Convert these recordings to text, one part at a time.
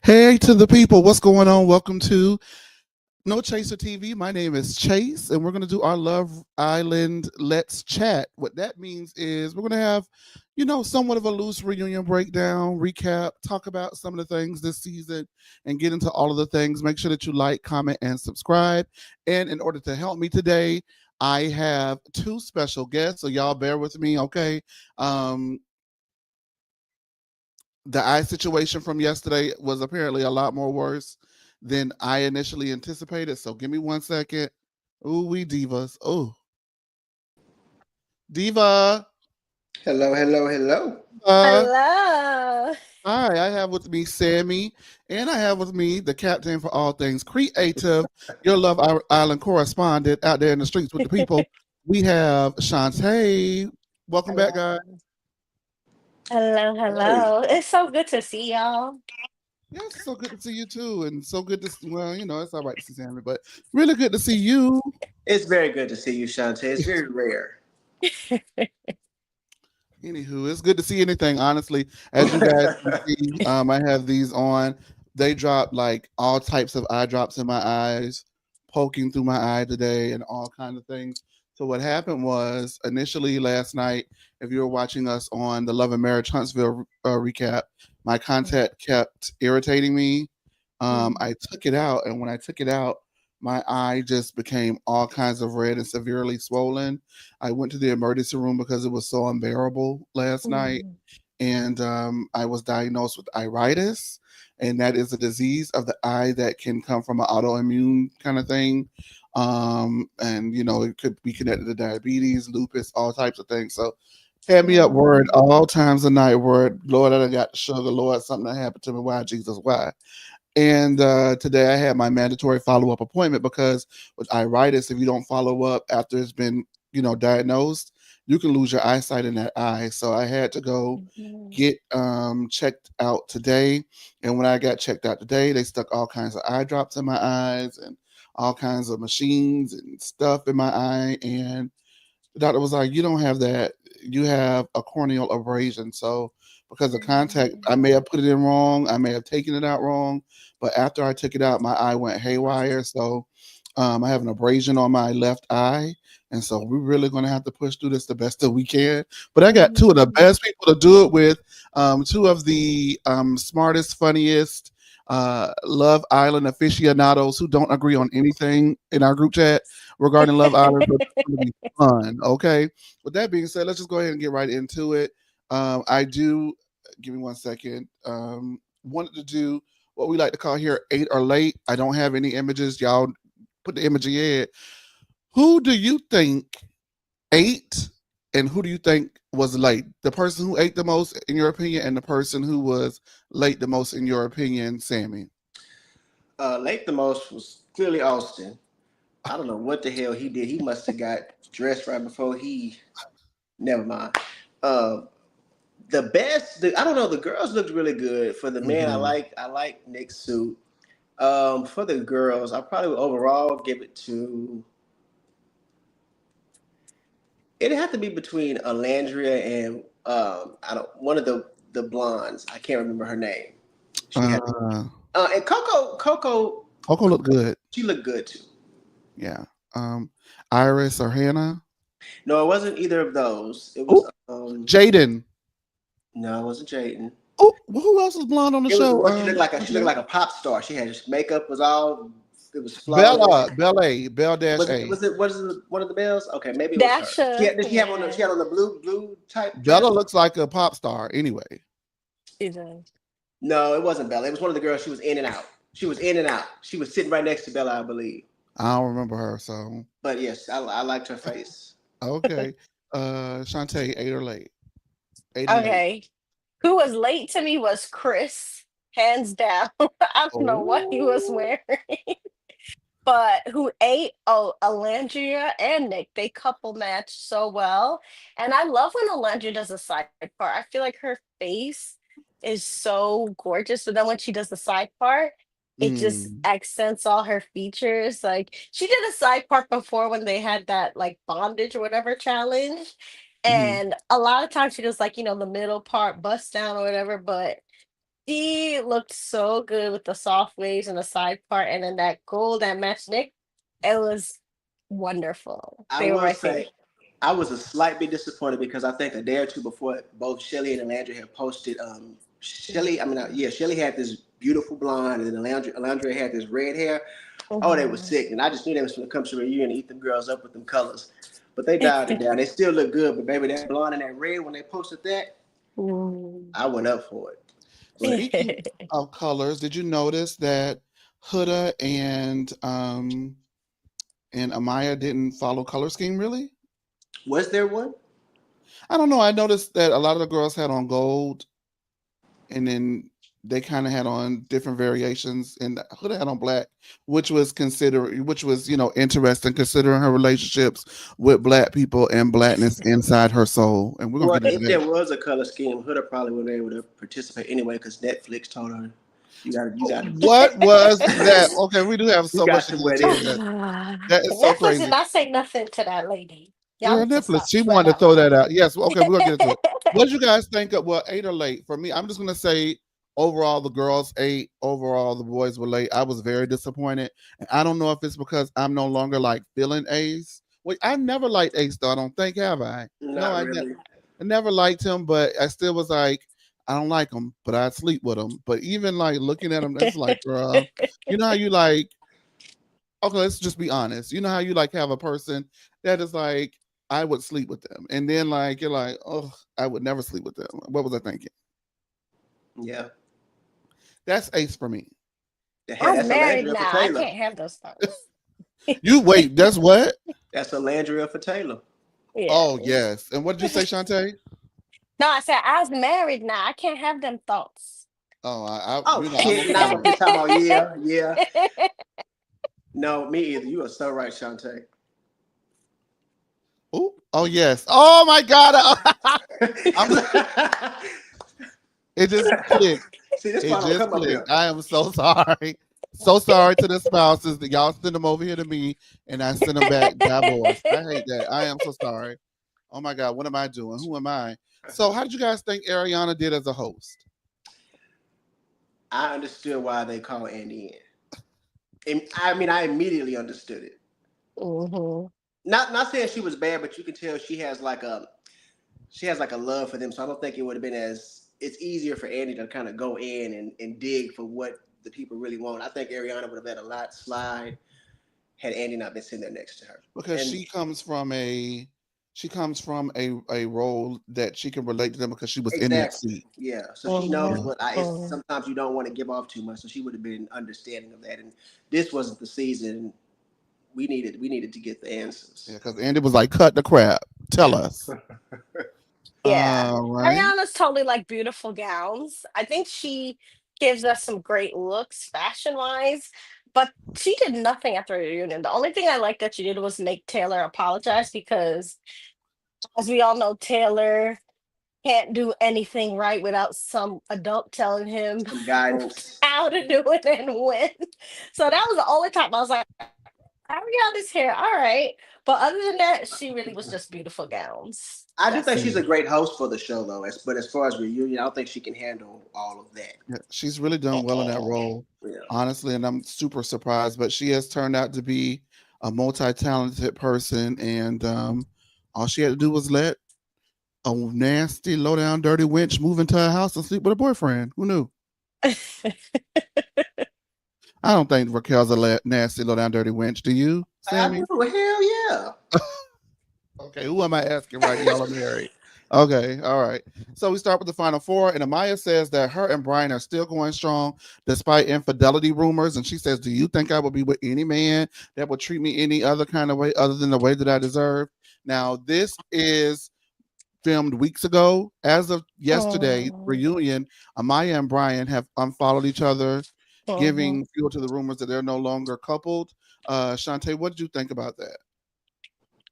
Hey to the people, what's going on? Welcome to No Chaser TV. My name is Chase, and we're going to do our Love Island Let's Chat. What that means is we're going to have, somewhat of a loose reunion breakdown, recap, talk about some of the things this season, and get into all of the things. Make sure that you like, comment, and subscribe. And in order to help me today, I have two special guests, so y'all bear with me, okay? Um, the eye situation from yesterday was apparently a lot more worse than I initially anticipated. So give me 1 second. Ooh, we divas. Oh, diva. Hello, hello, hello. Uh, Hello. Hi, I have with me Sammy, and I have with me the captain for all things creative, your Island correspondent out there in the streets with the people. We have Shantae. Welcome back, guys. Hello. Hello, Hey, hello. It's so good to see y'all. Yes, so good to see you too, and so good to well, it's all right to see Sammy, but really good to see you. it's very good to see you, Shantae. It's very rare. Anywho, it's good to see anything. Honestly, as you guys can see, I have these on. They drop like all types of eye drops in my eyes, poking through my eye today, and all kind of things. So what happened was initially last night, if you were watching us on the Love and Marriage Huntsville recap, my contact kept irritating me. Mhm. I took it out, and when I took it out, my eye just became all kinds of red and severely swollen. I went to the emergency room because it was so unbearable last night, Mhm. and I was diagnosed with iritis, and that is a disease of the eye that can come from an autoimmune kind of thing. And it could be connected to diabetes, lupus, all types of things. So had me up word Mhm. all times of night, word, Lord, I done got sugar, Lord, something that happened to me. Why, Jesus, why? And today I had my mandatory follow up appointment because with iritis, if you don't follow up after it's been, diagnosed, you can lose your eyesight in that eye. So I had to go Mhm. get checked out today. And when I got checked out today, they stuck all kinds of eye drops in my eyes and all kinds of machines and stuff in my eye. And the doctor was like, "You don't have that. You have a corneal abrasion." So because of contact, I may have put it in wrong. I may have taken it out wrong. But after I took it out, my eye went haywire. So I have an abrasion on my left eye. And so we're really going to have to push through this the best that we can. But I got two of the Mhm. best people to do it with, two of the smartest, funniest Love Island aficionados who don't agree on anything in our group chat regarding Love Island. So it's going to be fun. Okay. With that being said, let's just go ahead and get right into it. I do. Give me 1 second. Wanted to do what we like to call here eight or late. I don't have any images. Y'all put the image in your head. Who do you think ate and who do you think was late? The person who ate the most, in your opinion, and the person who was late the most, in your opinion, Sammy. Late the most was clearly Austin. I don't know what the hell he did. He must have got dressed right before he. Never mind. Um, I don't know. The girls looked really good. For the men, I Hmm. like. I like Nick's suit. For the girls, I probably would overall give it to. It'd have to be between Alandria and I don't one of the blondes. I can't remember her name. She had Uh, and Coco. Coco looked good. She looked good too. Yeah. Um, Iris or Hannah. No, it wasn't either of those. It was Oh, Jaden. no, it wasn't Jaden. Oh, who else was blonde on the It was the show? one she looked like she looked Okay. like a pop star. She had just makeup was all it was flawless. Bella A, Bell Dash A. Was it what is it one of the bells? Okay, maybe it was her. Dasha. Did she have on Yeah. she had on the blue type dress? Bella looks like a pop star anyway. She does. No, it wasn't Bella. It was one of the girls. She was in and out. She was in and out. She was sitting right next to Bella, I believe. I don't remember her, so But yes, I liked her face. okay. Shantae, eight or late. Eight and late. Okay. Who was late to me was Chris, hands down. I don't know what he was Oh. wearing. But who ate, oh, Alandria and Nick, they couple match so well. And I love when Alandria does a side part. I feel like her face is so gorgeous. But then when she does the side part, it just Mm. accents all her features. Like she did a side part before when they had that like bondage or whatever challenge. Hmm. And a lot of times she does like, the middle part bust down or whatever. But She looked so good with the soft waves and the side part, and then that gold that matched Nick. It was wonderful. I They were will my say favorite. I was a slight bit disappointed because I think a day or two before, both Shelly and Alandra had posted. Shelly had this beautiful blonde, and then Alandra had this red hair. Oh, they were Mhm. sick, and I just knew they was going to come to a reunion and eat them girls up with them colors. But they dialed it down. They still look good, but baby, that blonde and that red, when they posted that, Mm. I went up for it. But Speaking of colors, did you notice that Huda and Amaya didn't follow color scheme really? was there one? I don't know. I noticed that a lot of the girls had on gold, and then they kind of had on different variations, and Huda had on black, which was interesting considering her relationships with black people and blackness inside her soul. And we're gonna Well, get into if there that. was a color scheme, Huda probably would be able to participate anyway because Netflix told her, What was that? Okay, we do have you so much got to to get wear into with this. that. That is so Netflix did crazy. not say nothing to that lady. Y'all Girl, need to Netflix. stop She spreading wanted to that throw lie. that out. Yes. Well, okay, we're gonna get into it. What did you guys think of? Well, 8 or late for me? I'm just gonna say overall the girls ate. Overall the boys were late. I was very disappointed, and I don't know if it's because I'm no longer like feeling Ace. Wait, I never liked Ace though. I don't think have I? No, Not really. I never liked him, but I still was like, I don't like him, but I'd sleep with him. But even like looking at him, it's like, girl, you know how you like okay, let's just be honest. You know how you like have a person that is like, I would sleep with them. And then like you're like, oh, I would never sleep with them. What was I thinking? Yeah. That's Ace for me. Hey, I'm that's married Alandria for now. I Taylor. can't have those thoughts. You wait, that's what? That's Alandria for Taylor. Yeah. Oh yes. And what did you say, Shantae? No, I said I was married now. I can't have them thoughts. Oh, Oh I'm shit! with Now I'm you. up here talking about yeah, yeah. No, me either. You are so right, Shantae. Oh yes. Oh my god. I'm it just clicked. See, this It part don't just come up clicked. here. I am so sorry. So sorry to the spouses that y'all send them over here to me and I send them back divorced. I hate that. I am so sorry. Oh my God, what am I doing? Who am I? So, how did you guys think Ariana did as a host? I understood why they call Andy in. And I mean, I immediately understood it. Hmm. Not saying she was bad, but you can tell she has like a love for them. So I don't think it would have been as it's easier for Andy to kind of go in and dig for what the people really want. I think Ariana would have let a lot slide had Andy not been sitting there next to her. Because And she comes from a role that she can relate to them because she was in that exactly, seat. yeah. So she knows Hmm. Yeah. what I. It's sometimes you don't want to give off too much, so she would have been understanding of that. And this wasn't the season we needed to get the Yeah, answers. because Andy was like, cut the crap. Tell us. Yeah. All right. Ariana's totally like beautiful gowns. I think she gives us some great looks fashion wise, but she did nothing at the reunion. The only thing I liked that she did was make Taylor apologize because, as we all know, Taylor can't do anything right without some adult telling him Some guidance. how to do it and when. So that was the only time I was like, Ariana's here, all right. But other than that, she really was just beautiful gowns. I do That's think it. she's a great host for the show, though. But as far as reunion, I don't think she can handle all of that. Yeah, she's really done well in that role, Yeah. honestly, and I'm super surprised. But she has turned out to be a multi-talented person, and all she had to do was let a nasty, low-down, dirty wench move into her house and sleep with a boyfriend. Who knew? I don't think Raquel's a nasty, low-down, dirty wench. Do you, I Sammy? do. Hell yeah. Okay, who am I asking right? Y'all are married. Okay, all right. So we start with the final four, and Amaya says that her and Brian are still going strong despite infidelity rumors. And she says, "Do you think I would be with any man that would treat me any other kind of way other than the way that I deserve?" Now, this is filmed weeks ago. As of yesterday, Oh, reunion, Amaya and Brian have unfollowed each other, mhm. giving fuel to the rumors that they're no longer coupled. Shantae, what did you think about that?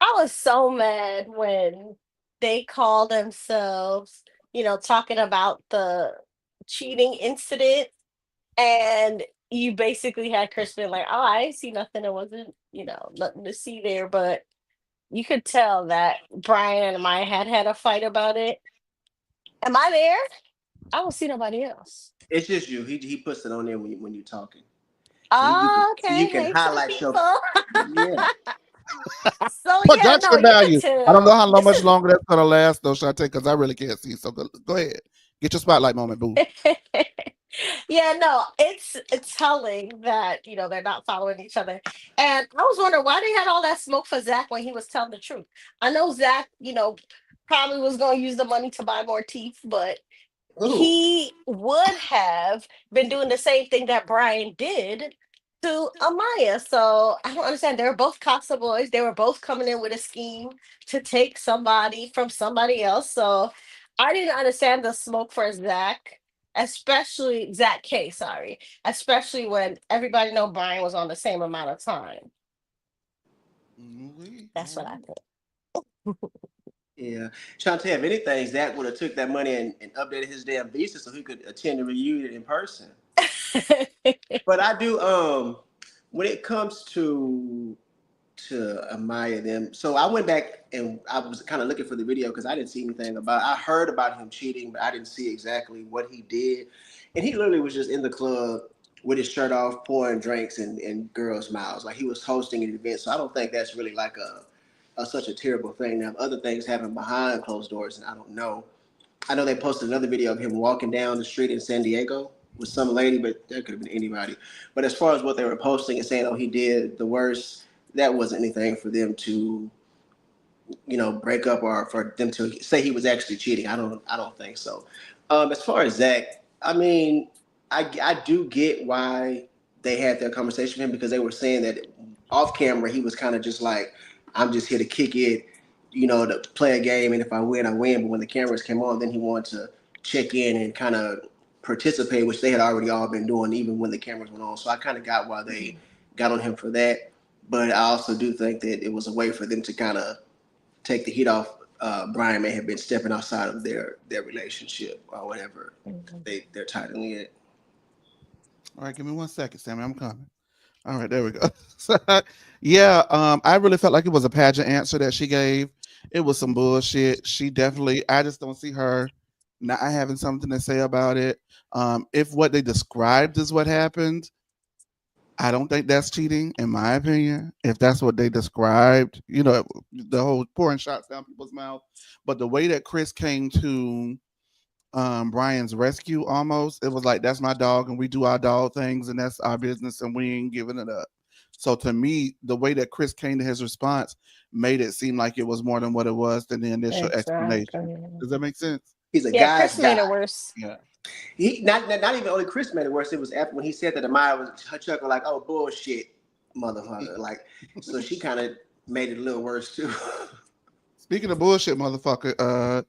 I was so mad when they called themselves, talking about the cheating incident, and you basically had Chris being like, "Oh, I didn't see nothing. It wasn't, nothing to see there." But you could tell that Brian and I had a fight about it. Am I there? I don't see nobody else. It's just you. He puts it on there when you're talking, Oh, so you okay. can Hey to the highlight your people. yeah. So yeah, no, Production you could value. I don't know tell. how This much is longer that's gonna last though, Shantae, because I really can't see. So go ahead. Get your spotlight moment, boo. yeah, no, it's telling that they're not following each other. And I was wondering why they had all that smoke for Zach when he was telling the truth. I know Zach, probably was going to use the money to buy more teeth, but Ooh. he would have been doing the same thing that Brian did to Amaya. So I don't understand. They were both Casa boys. They were both coming in with a scheme to take somebody from somebody else. So I didn't understand the smoke for Zach, especially Zach K. Sorry, especially when everybody know Brian was on the same amount of time. That's what I Yeah, Shantae, if anything, Zach would have took that money and updated his damn visa so he could attend the reunion in person. think. But I do when it comes to Amaya them. So I went back and I was kind of looking for the video because I didn't see anything about. I heard about him cheating, but I didn't see exactly what he did. And he literally was just in the club with his shirt off, pouring drinks in girls' mouths, like he was hosting an event. So I don't think that's really like a such a terrible thing. Now, if other things happen behind closed doors, and I don't know. I know they posted another video of him walking down the street in San Diego with some lady, but that could have been anybody. But as far as what they were posting and saying, oh, he did the worst, that wasn't anything for them to, break up or for them to say he was actually cheating. I don't think so. As far as Zach, I mean, I do get why they had their conversation with him because they were saying that off camera he was kind of just like, I'm just here to kick it, to play a game, and if I win, I win. But when the cameras came on, then he wanted to check in and kind of participate, which they had already all been doing, even when the cameras went on. So I kind of got why they got on him for that. But I also do think that it was a way for them to kind of take the heat off. Brian may have been stepping outside of their relationship or whatever they're titling it. All right, give me 1 second, Sammy. I'm coming. All right, there we go. So, yeah, I really felt like it was a pageant answer that she gave. It was some bullshit. She definitely, I just don't see her not having something to say about it. If what they described is what happened, I don't think that's cheating, in my opinion. If that's what they described, the whole pouring shots down people's mouth. But the way that Chris came to Brian's rescue, almost, it was like, that's my dog and we do our dog things and that's our business and we ain't giving it up. So to me, the way that Chris came to his response made it seem like it was more than what it was than the initial explanation. Exactly. Does that make sense? He's a Yeah, guy's Chris made guy. it worse. Yeah. He not even only Chris made it worse. It was after when he said that Amaya was her chuckle like, "Oh bullshit, motherfucker!" Like, so she kind of made it a little worse too. Speaking of bullshit, motherfucker,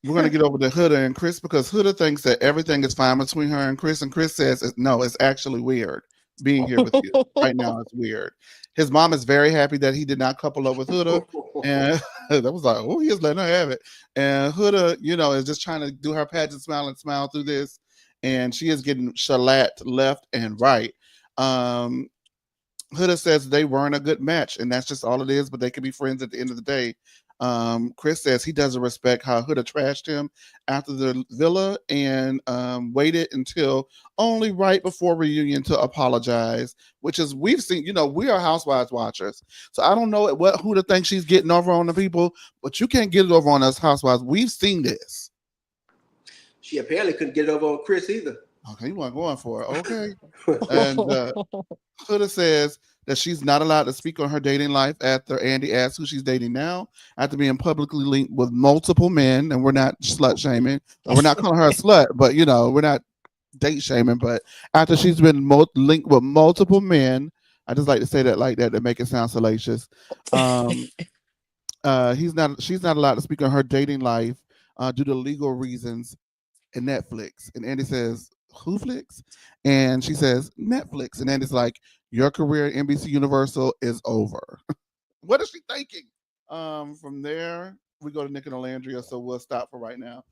we're gonna get over to Huda and Chris because Huda thinks that everything is fine between her and Chris says no, it's actually weird being here with you right now. It's weird. His mom is very happy that he did not couple up with Huda, and that was like, oh, he is letting her have it. And Huda, is just trying to do her pageant smile and smile through this, and she is getting shellacked left and right. Um, Huda says they weren't a good match, and that's just all it is. But they can be friends at the end of the day. Chris says he doesn't respect how Huda trashed him after the villa and waited until only right before reunion to apologize, which is we've seen. We are Housewives watchers, so I don't know what Huda thinks she's getting over on the people, but you can't get it over on us Housewives. We've seen this. She apparently couldn't get it over on Chris either. Okay, you weren't going for it. Okay, and Huda says that she's not allowed to speak on her dating life after Andy asks who she's dating now, after being publicly linked with multiple men. And we're not slut shaming, or we're not calling her a slut, but we're not date shaming. But after she's been linked with multiple men, I just like to say that like that to make it sound salacious. She's not allowed to speak on her dating life due to legal reasons in Netflix. And Andy says, who flicks? And she says, Netflix. And Andy's like, your career at NBC Universal is over. What is she thinking? From there, we go to Nick and Alandria, so we'll stop for right now.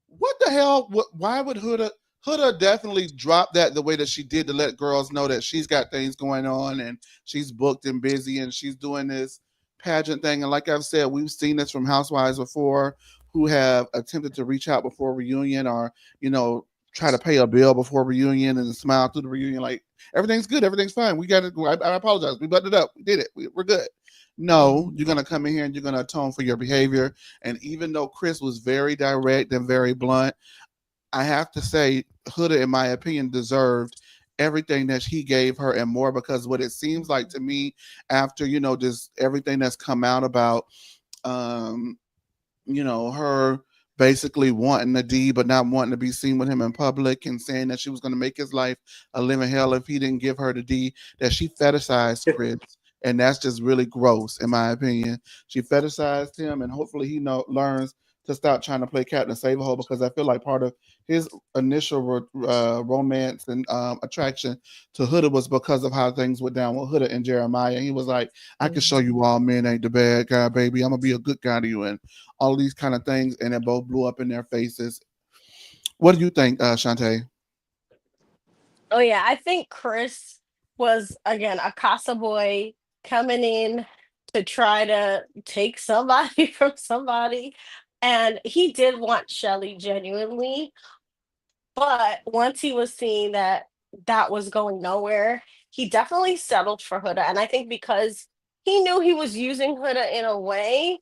What the hell? Why would Huda definitely drop that the way that she did to let girls know that she's got things going on and she's booked and busy and she's doing this pageant thing. And like I've said, we've seen this from Housewives before, who have attempted to reach out before reunion, or try to pay a bill before reunion and smile through the reunion like everything's good, everything's fine. We got it. I apologize. We buttoned it up. We did it. We're good. No, you're gonna come in here and you're gonna atone for your behavior. And even though Chris was very direct and very blunt, I have to say Huda, in my opinion, deserved everything that he gave her and more, because what it seems like to me after just everything that's come out about um her basically wanting a D but not wanting to be seen with him in public, and saying that she was going to make his life a living hell if he didn't give her the D, that she fetishized Chris. And that's just really gross, in my opinion. She fetishized him, and hopefully he learns to stop trying to play Captain Save-A-Hole, because I feel like part of his initial romance and attraction to Huda was because of how things went down with Huda and Jeremiah. He was like, I can show you all men ain't the bad guy, baby. I'm going to be a good guy to you, and all these kind of things, and it both blew up in their faces. What do you think, Shantae? Oh yeah, I think Chris was again a Casa boy coming in to try to take somebody from somebody. And he did want Shelly genuinely, but once he was seeing that that was going nowhere, he definitely settled for Huda. And I think because he knew he was using Huda in a way,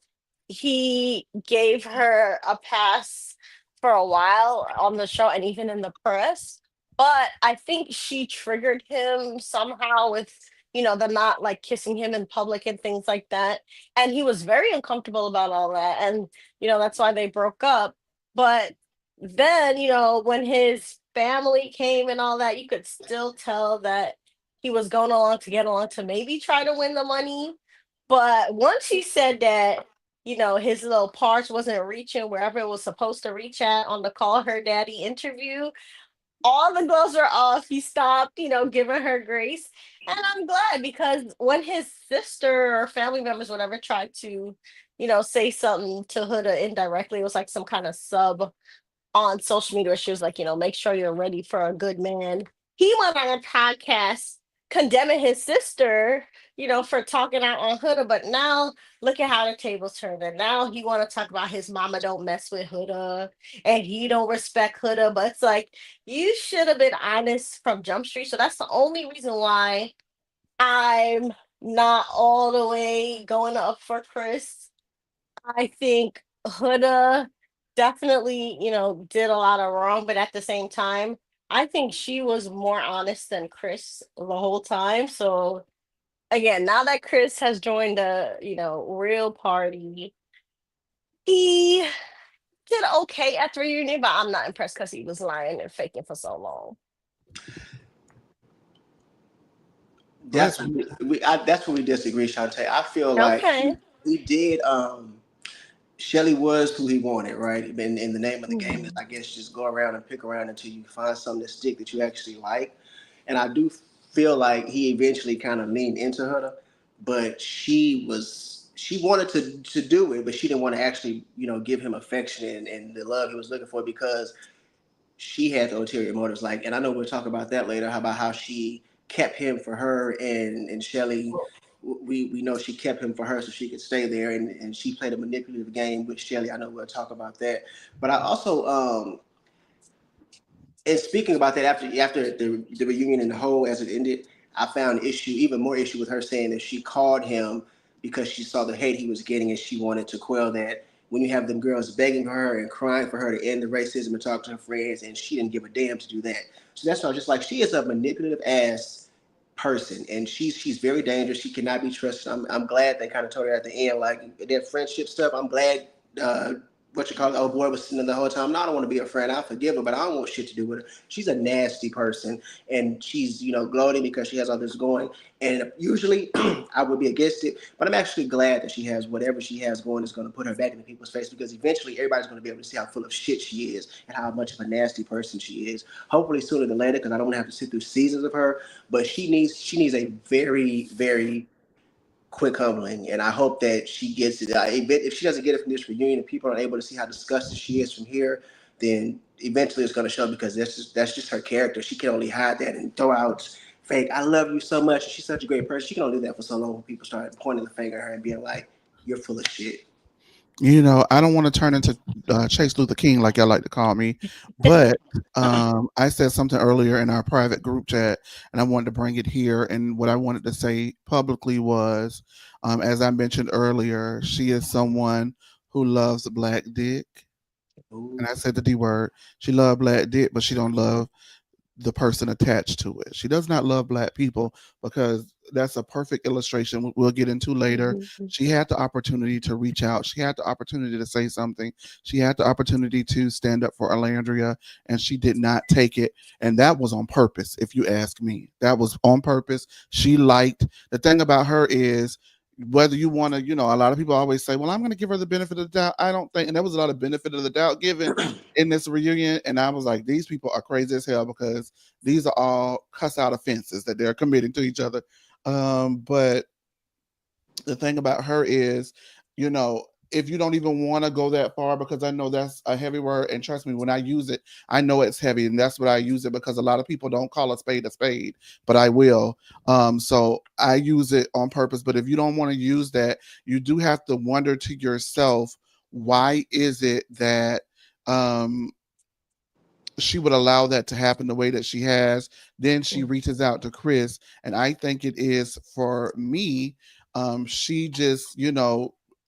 he gave her a pass for a while on the show and even in the press. But I think she triggered him somehow with, the not like kissing him in public and things like that. And he was very uncomfortable about all that. And, that's why they broke up. But then, when his family came and all that, you could still tell that he was going along to get along to maybe try to win the money. But once he said that, his little parts wasn't reaching wherever it was supposed to reach at on the Call Her Daddy interview, all the gloves are off. He stopped, giving her grace. And I'm glad, because when his sister or family members, whatever, tried to, say something to Huda indirectly, it was like some kind of sub on social media where she was like, make sure you're ready for a good man. He went on a podcast condemning his sister, for talking out on Huda. But now look at how the tables turned. And now he want to talk about his mama don't mess with Huda and he don't respect Huda. But it's like, you should have been honest from Jump Street. So that's the only reason why I'm not all the way going up for Chris. I think Huda definitely, did a lot of wrong, but at the same time, I think she was more honest than Chris the whole time. So again, now that Chris has joined the, real party, he did okay at the reunion, but I'm not impressed because he was lying and faking for so long. That's that's where we disagree, Shantae. I feel like Okay. he did. Shelly was who he wanted, right? And the name of the game is, Mhm. I guess, just go around and pick around until you find something to stick that you actually like. And I do feel like he eventually kind of leaned into her, but she wanted to do it, but she didn't want to actually, give him affection and the love he was looking for, because she had the ulterior motives. Like, and I know we'll talk about that later. How about how she kept him for her, and Shelly, we know she kept him for her so she could stay there, and she played a manipulative game with Shelly. I know we'll talk about that. But I also and speaking about that, after the reunion and the whole as it ended, I found even more issue with her saying that she called him because she saw the hate he was getting and she wanted to quell that. When you have them girls begging her and crying for her to end the racism and talk to her friends, and she didn't give a damn to do that. So that's why I was just like, she is a manipulative ass person, and she's very dangerous. She cannot be trusted. I'm glad they kind of told her at the end, like that friendship stuff. I'm glad what you call it, old boy was sitting there the whole time. No, I don't want to be a friend. I'll forgive her, but I don't want shit to do with her. She's a nasty person, and she's gloating because she has all this going. And usually, I would be against it, but I'm actually glad that she has whatever she has going is going to put her back in people's face, because eventually everybody's going to be able to see how full of shit she is and how much of a nasty person she is. Hopefully sooner than later, because I don't want to have to sit through seasons of her. But she needs a very very quick humbling, and I hope that she gets it. If she doesn't get it from this reunion and people aren't able to see how disgusted she is from here, then eventually it's going to show, because that's just her character. She can only hide that and throw out fake "I love you so much" and she's such a great person. She can only do that for so long when people start pointing the finger at her and being like, "You're full of shit." I don't want to turn into Chase Luther King, like y'all like to call me, but I said something earlier in our private group chat, and I wanted to bring it here. And what I wanted to say publicly was, as I mentioned earlier, she is someone who loves black dick, and Ooh. I said the D word. She loves black dick, but she don't love the person attached to it. She does not love black people because that's a perfect illustration we'll get into later. Mhm. She had the opportunity to reach out. She had the opportunity to say something. She had the opportunity to stand up for Alandria, and she did not take it. And that was on purpose, if you ask me. That was on purpose. She liked the thing about her is whether you want to, a lot of people always say, well, I'm going to give her the benefit of the doubt. I don't think, and there was a lot of benefit of the doubt given in this reunion. And I was like, these people are crazy as hell because these are all cuss out offenses that they're committing to each other. But the thing about her is, you know, if you don't even want to go that far, because I know that's a heavy word, and trust me, when I use it, I know it's heavy, and that's what I use it because a lot of people don't call a spade, but I will. So I use it on purpose. But if you don't want to use that, you do have to wonder to yourself, why is it that um she would allow that to happen the way that she has. Then she reaches out to Chris, and I think it is for me. She just,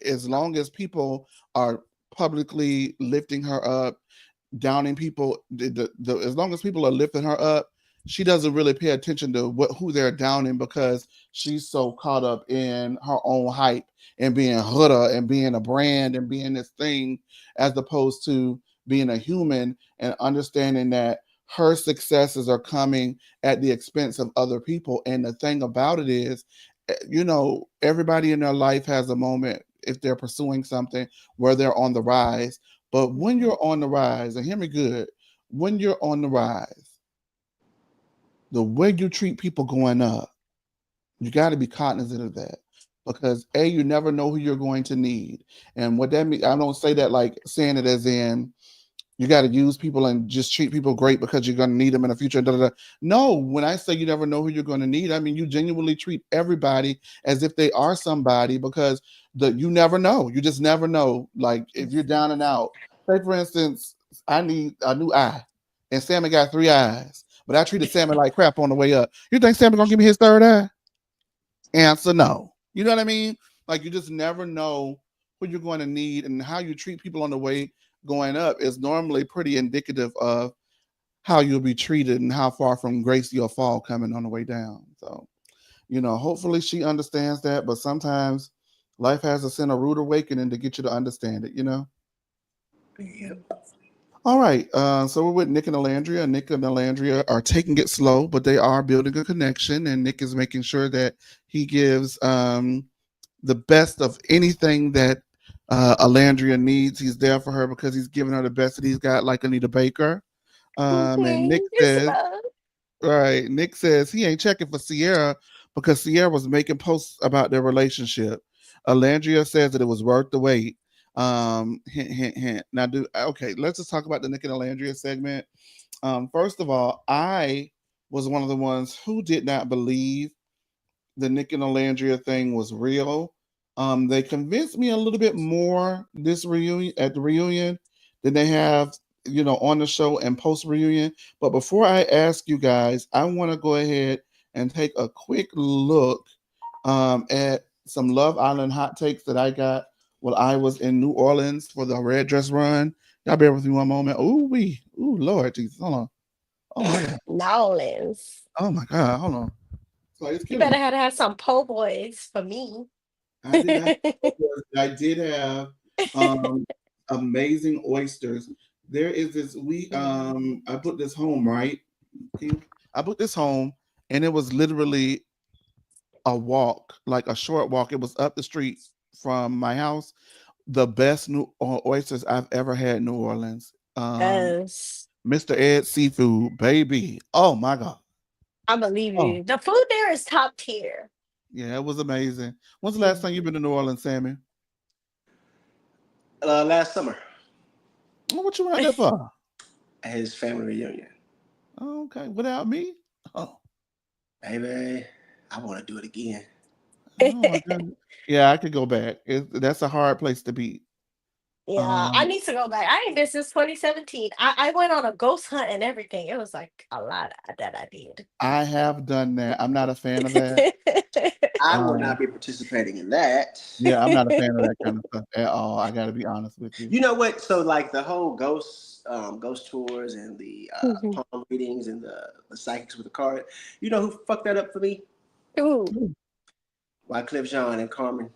as long as people are publicly lifting her up, downing people, as long as people are lifting her up, she doesn't really pay attention to who they're downing because she's so caught up in her own hype and being Huda and being a brand and being this thing, as opposed to being a human and understanding that her successes are coming at the expense of other people. And the thing about it is, everybody in their life has a moment if they're pursuing something where they're on the rise. But when you're on the rise, and hear me good, when you're on the rise, the way you treat people going up, you got to be cognizant of that because you never know who you're going to need. And what that means, I don't say that like saying it as in you got to use people and just treat people great because you're going to need them in the future. Da, da, da. No, when I say you never know who you're going to need, I mean you genuinely treat everybody as if they are somebody because you never know. You just never know. Like if you're down and out, say for instance, I need a new eye, and Sammy got 3 eyes, but I treated Sammy like crap on the way up. You think Sammy gonna give me his third eye? Answer no. You know what I mean? Like you just never know who you're going to need, and how you treat people on the way going up is normally pretty indicative of how you'll be treated and how far from grace you'll fall coming on the way down. So, hopefully she understands that, but sometimes life has to send a rude awakening to get you to understand it. Yep. All right. So we're with Nick and Alandria. Nick and Alandria are taking it slow, but they are building a connection, and Nick is making sure that he gives the best of anything that Alandria needs. He's there for her because he's giving her the best that he's got, like Anita Baker. And Nick You're says, so right, Nick says he ain't checking for Sierra because Sierra was making posts about their relationship. Alandria says that it was worth the wait. Hint, hint, hint. Now, okay, let's just talk about the Nick and Alandria segment. First of all, I was one of the ones who did not believe the Nick and Alandria thing was real. They convinced me a little bit more this reunion at the reunion than they have, on the show and post reunion. But before I ask you guys, I want to go ahead and take a quick look at some Love Island hot takes that I got while I was in New Orleans for the Red Dress Run. Y'all bear with me one moment. Ooh, Lord Jesus, hold on. Oh my God. Nolans. Oh my God, hold on. So it's You killing better me. have some po' boys for me. I did not. I did have um, amazing oysters. There is this we I put this home, right? I put this home, and it was literally a walk, like a short walk. It was up the street from my house. The best new oysters I've ever had in New Orleans. Yes. Mr. Ed Seafood, baby. Oh my God. I believe Oh you. The food there is top tier. yeah, it was amazing. When's the last time you've Mhm. been to New Orleans, Sammy? Last summer Oh, what you went out there for? at his family reunion. Oh, okay, without me. Oh, Baby, I want to do it again. oh my goodness. Yeah, I could go back. That's a hard place to be. Yeah, I need to go back. I ain't been since 2017. I went on a ghost hunt and everything. It was like a lot that I did. I have done that. I'm not a fan of that. I will not be participating in that. Yeah, I'm not a fan of that kind of stuff at all. I got to be honest with you. You know what? So like the whole ghost tours and the Mhm. palm readings and the psychics with the card. You know who fucked that up for me? Ooh, Wycliffe Jean and Carmen.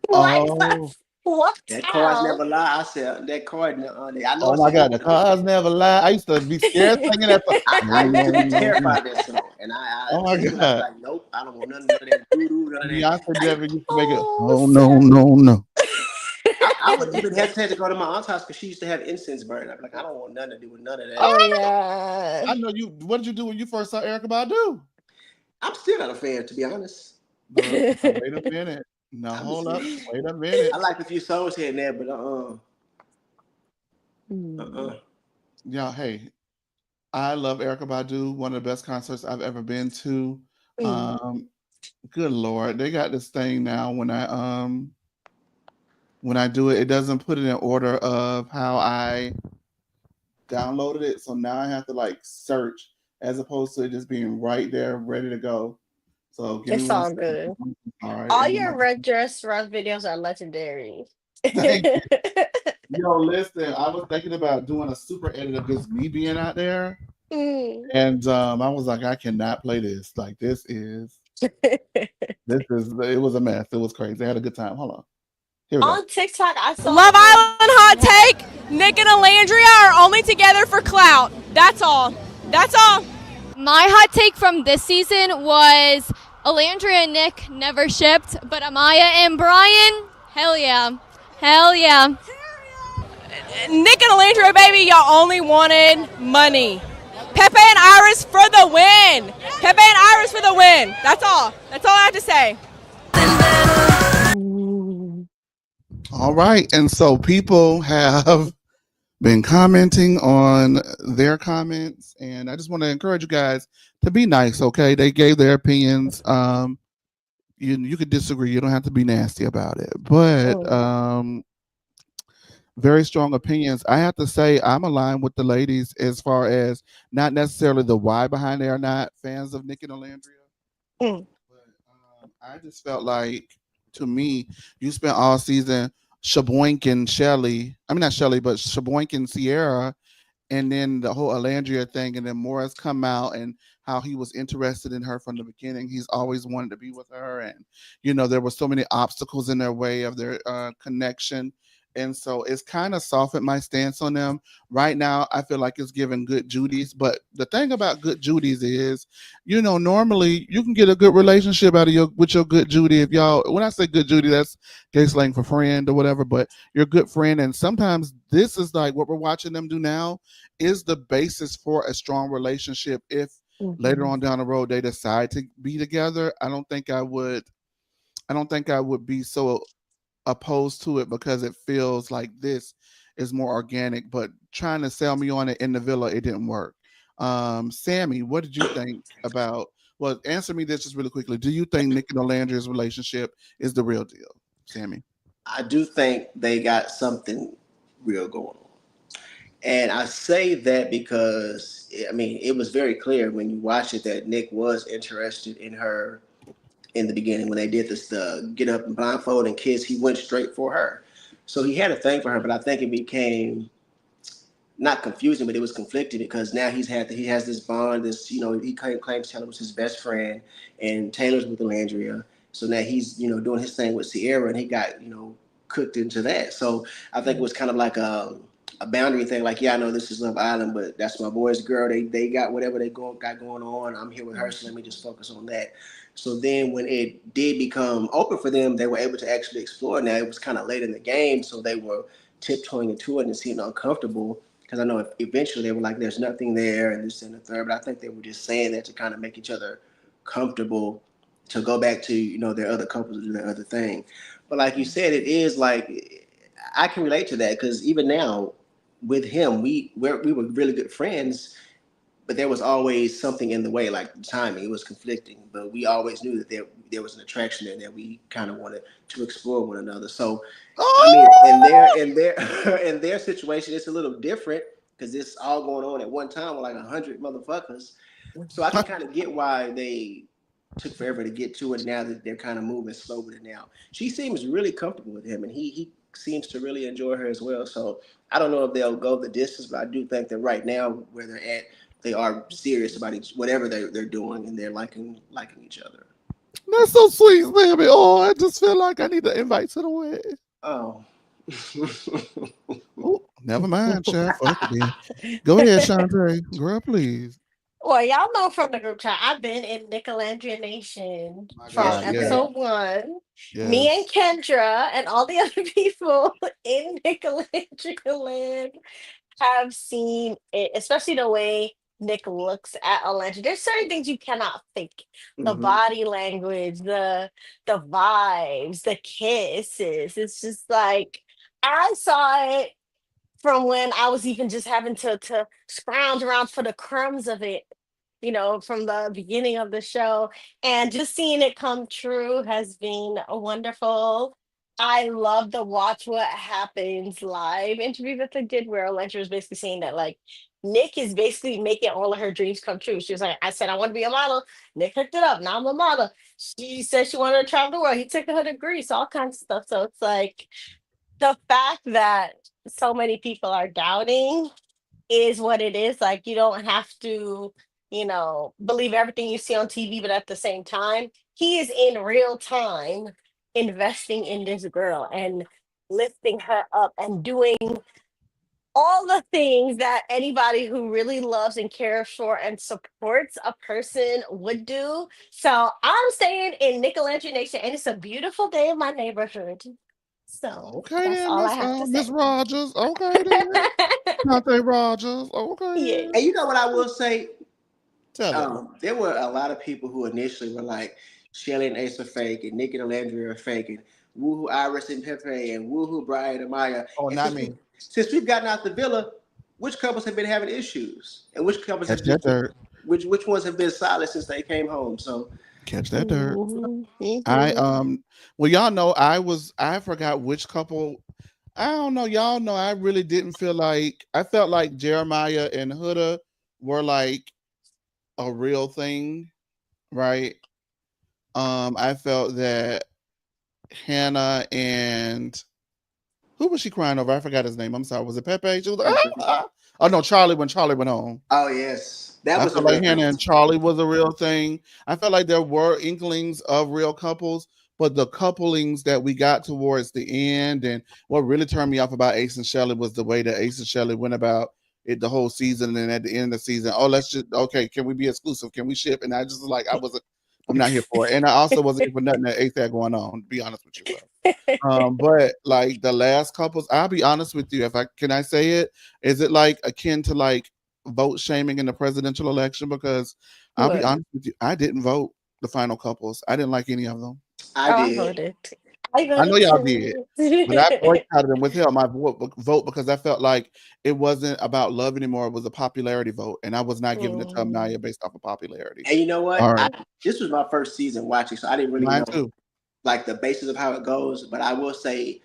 what? Oh, What That cards hell? never lie. I said that card. I know oh it's my an God, the old. cars never lie. I used to be scared singing that song. I No, used to no, be no, no. terrified of that song, and I Oh my since when I was God. like, nope, I don't want none of that voodoo, none of that. Beyonce I, never used to make it. Oh, Oh, no, snap. no, no. I would even hesitate to go to my aunt's house because she used to have incense burn. I'd be like, I don't want nothing to do with none of that. Oh, Oh, yeah. I know you. What did you do when you first saw Erica Badu? I'm still not a fan, to be honest. But now, wait a minute. Now, I'm hold just, up. Wait a minute. I liked a few songs here and there, but Mm, Yeah, hey, I love Erica Badu. One of the best concerts I've ever been to. mm. Um, good Lord, they got this thing now when I do it, it doesn't put it in order of how I downloaded it. So now I have to like search as opposed to it just being right there, ready to go. So give me It's one all second. good. All right. All your red dress run videos are legendary. Thank you. Yo, listen, I was thinking about doing a super edit of just me being out there. Mm. And I was like, I cannot play this. Like it was a mess. It was crazy. I had a good time. Hold on. Here we go. On TikTok, I saw Love Island hot you take. Nick and Alandria are only together for clout. That's all. That's all. My hot take from this season was Alandria and Nick never shipped, but Amaya and Brian, hell yeah. Hell yeah. Nick and Alandria, baby, y'all only wanted money. Pepe and Iris for the win. Pepe and Iris for the win. That's all. That's all I have to say. Mm. All right. And so people have been commenting on their comments, and I just want to encourage you guys to be nice, okay? They gave their opinions. You could disagree. You don't have to be nasty about it. But very strong opinions. I have to say I'm aligned with the ladies as far as not necessarily the why behind they are not fans of Nick and Alandria. Mm. But I just felt like, to me, you spent all season Shaboink Shelly. I mean, not Shelly, but Shaboink and Sierra, and then the whole Alandria thing, and then Morris come out and how he was interested in her from the beginning. He's always wanted to be with her, and there were so many obstacles in their way of their connection. And so it's kind of softened my stance on them. Right now, I feel like it's giving good Judies. But the thing about good Judies is, normally you can get a good relationship out of with your good Judy. If y'all, when I say good Judy, that's gay slang for friend or whatever, but you're a good friend. And sometimes this is like what we're watching them do now is the basis for a strong relationship. If later on down the road they decide to be together, I don't think I would be so opposed to it because it feels like this is more organic. But trying to sell me on it in the villa, it didn't work. Sammy, what did you think about? Well, answer me this just really quickly. Do you think Nick and Alandria's relationship is the real deal, Sammy? I do think they got something real going on. And I say that because it was very clear when you watch it that Nick was interested in her in the beginning when they did this the get up and blindfold and kiss. He went straight for her, so he had a thing for her. But I think it became not confusing, but it was conflicted because now he has this bond. This he claims Taylor was his best friend, and Taylor's with Alandria. So now he's doing his thing with Sierra, and he got cooked into that. So I think it was kind of like a boundary thing. Like, yeah, I know this is Love Island, but that's my boy's girl. They got whatever got going on. I'm here with her, so let me just focus on that. So then when it did become open for them, they were able to actually explore. Now it was kind of late in the game, so they were tiptoeing into it and seemed uncomfortable. Because I know eventually they were like, there's nothing there, and this and the third. But I think they were just saying that to kind of make each other comfortable to go back to, their other couples and do their other thing. But like you said, it is like, I can relate to that because even now with him, we were really good friends, but there was always something in the way, like the timing. It was conflicting, but we always knew that there was an attraction there that we kind of wanted to explore one another. So, I mean, in their situation, it's a little different because it's all going on at one time with like 100 motherfuckers. So I can kind of get why they took forever to get to it. Now that they're kind of moving slow with it now, she seems really comfortable with him, and he seems to really enjoy her as well. So I don't know if they'll go the distance, but I do think that right now where they're at, they are serious about whatever they're doing, and they're liking each other. That's so sweet, baby. Oh, I just feel like I need to invite to the wedding. Oh. Oh, never mind, Chef. Okay. Go ahead, Shantae. Girl, please. Well, y'all know from the group chat, I've been in Nicolandria Nation My from God, yes, episode 1. Yes. Me and Kendra and all the other people in Nicolandria land have seen it, especially the way Nick looks at Atlanta. There's certain things you cannot fake. The Mhm. body language, the vibes, the kisses. It's just like I saw it from when I was even just having to scrounge around for the crumbs of it, from the beginning of the show. And just seeing it come true has been wonderful. I love the Watch What Happens live interview that they did where Elantra was basically saying that like Nick is basically making all of her dreams come true. She was like, I said I want to be a model. Nick hooked it up. Now I'm a model. She said she wanted to travel the world. He took her to Greece, all kinds of stuff. So it's like the fact that so many people are doubting is what it is. Like you don't have to, believe everything you see on TV, but at the same time, he is in real time investing in this girl and lifting her up and doing all the things that anybody who really loves and cares for and supports a person would do. So I'm staying in Nicolandria Nation, and it's a beautiful day in my neighborhood. So Okay that's then, all I have to Miss say. Rogers. Okay then. Shantae Rogers. Okay Yeah. then. And you know what I will say? Tell it. There were a lot of people who initially were like, Shelly and Ace are fake, and Nick and Alandria are fake, and woohoo Iris and Pepe, and woohoo Brian and Maya. Oh, And not me. since we've gotten out the villa, which couples have been having issues, and which couples Catch have been, that dirt. which ones have been silent since they came home? So Catch that dirt. Mhm. I well, y'all know I forgot which couple. I don't know. Y'all know I really didn't feel like I felt like Jeremiah and Huda were like a real thing, right? I felt that Hannah and who was she crying over? I forgot his name. I'm sorry. Was it Pepe? She was like, oh no, Charlie when Charlie went home. oh yes, that I was a felt like real Hannah thing. and Charlie was a real thing. I felt like there were inklings of real couples, but the couplings that we got towards the end and what really turned me off about Ace and Shelley was the way that Ace and Shelley went about it the whole season. And then at the end of the season, oh, let's just, okay, can we be exclusive? Can we ship? And I just like, I'm not here for it. And I also wasn't here for nothing that Ace had going on, to be honest with you. But like the last couples, I'll be honest with you. Can I say it? Is it like akin to like vote shaming in the presidential election? Because I'll be What? honest with you, I didn't vote the final couples. I didn't like any of them. I I did. voted. I I know voted y'all did, too. but I boycotted them, withheld my vote because I felt like it wasn't about love anymore. It was a popularity vote, and I was not giving it to Amaya based off of popularity. And you know what? All right, This was my first season watching, so I didn't really mine know too. like the basis of how it goes. But I will say,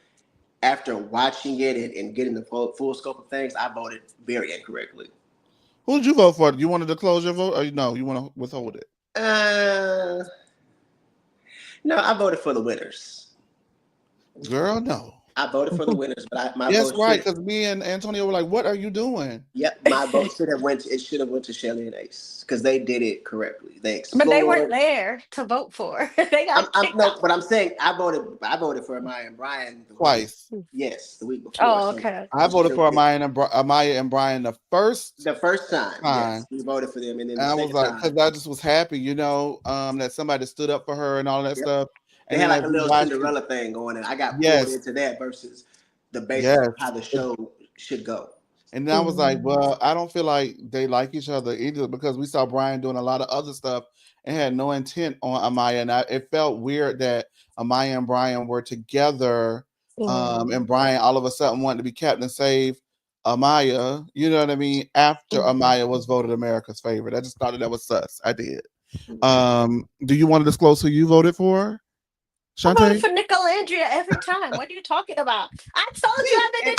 after watching it and getting the full scope of things, I voted very incorrectly. Who did you vote for? You wanted to close your vote, or no? You want to withhold it? No, I voted for the winners. Girl, no. I voted for the winners, but my Yes, vote right. Because me and Antonio were like, "What are you doing?" Yep, my vote should have went to Shelly and Ace because they did it correctly. They But they weren't explored. there to vote for. They got kicked No, out. but I'm saying I voted for Amaya and Brian Twice. Yes, the week before. Oh, So okay. I voted for Shelly- Amaya and Brian the first the first time. time. Yes, we voted for them, and then And the I was second like, time because I just was happy, that somebody stood up for her and all that Yep. stuff. they And had then like a as we little watched it, Cinderella thing going, and I got pulled yes, into that versus the basis yes. of how the show should go. And then I was like, Mm. well, I don't feel like they like each other either because we saw Brian doing a lot of other stuff and had no intent on Amaya. And it felt weird that Amaya and Brian were together. And Brian all of a sudden wanted to be Captain Save Amaya, you know what I mean, after Amaya was voted America's favorite. I just thought that was sus. I did. Do you want to disclose who you voted for? I voted Shantae? for Nicolandria every time. What are you talking about? I told you I've been in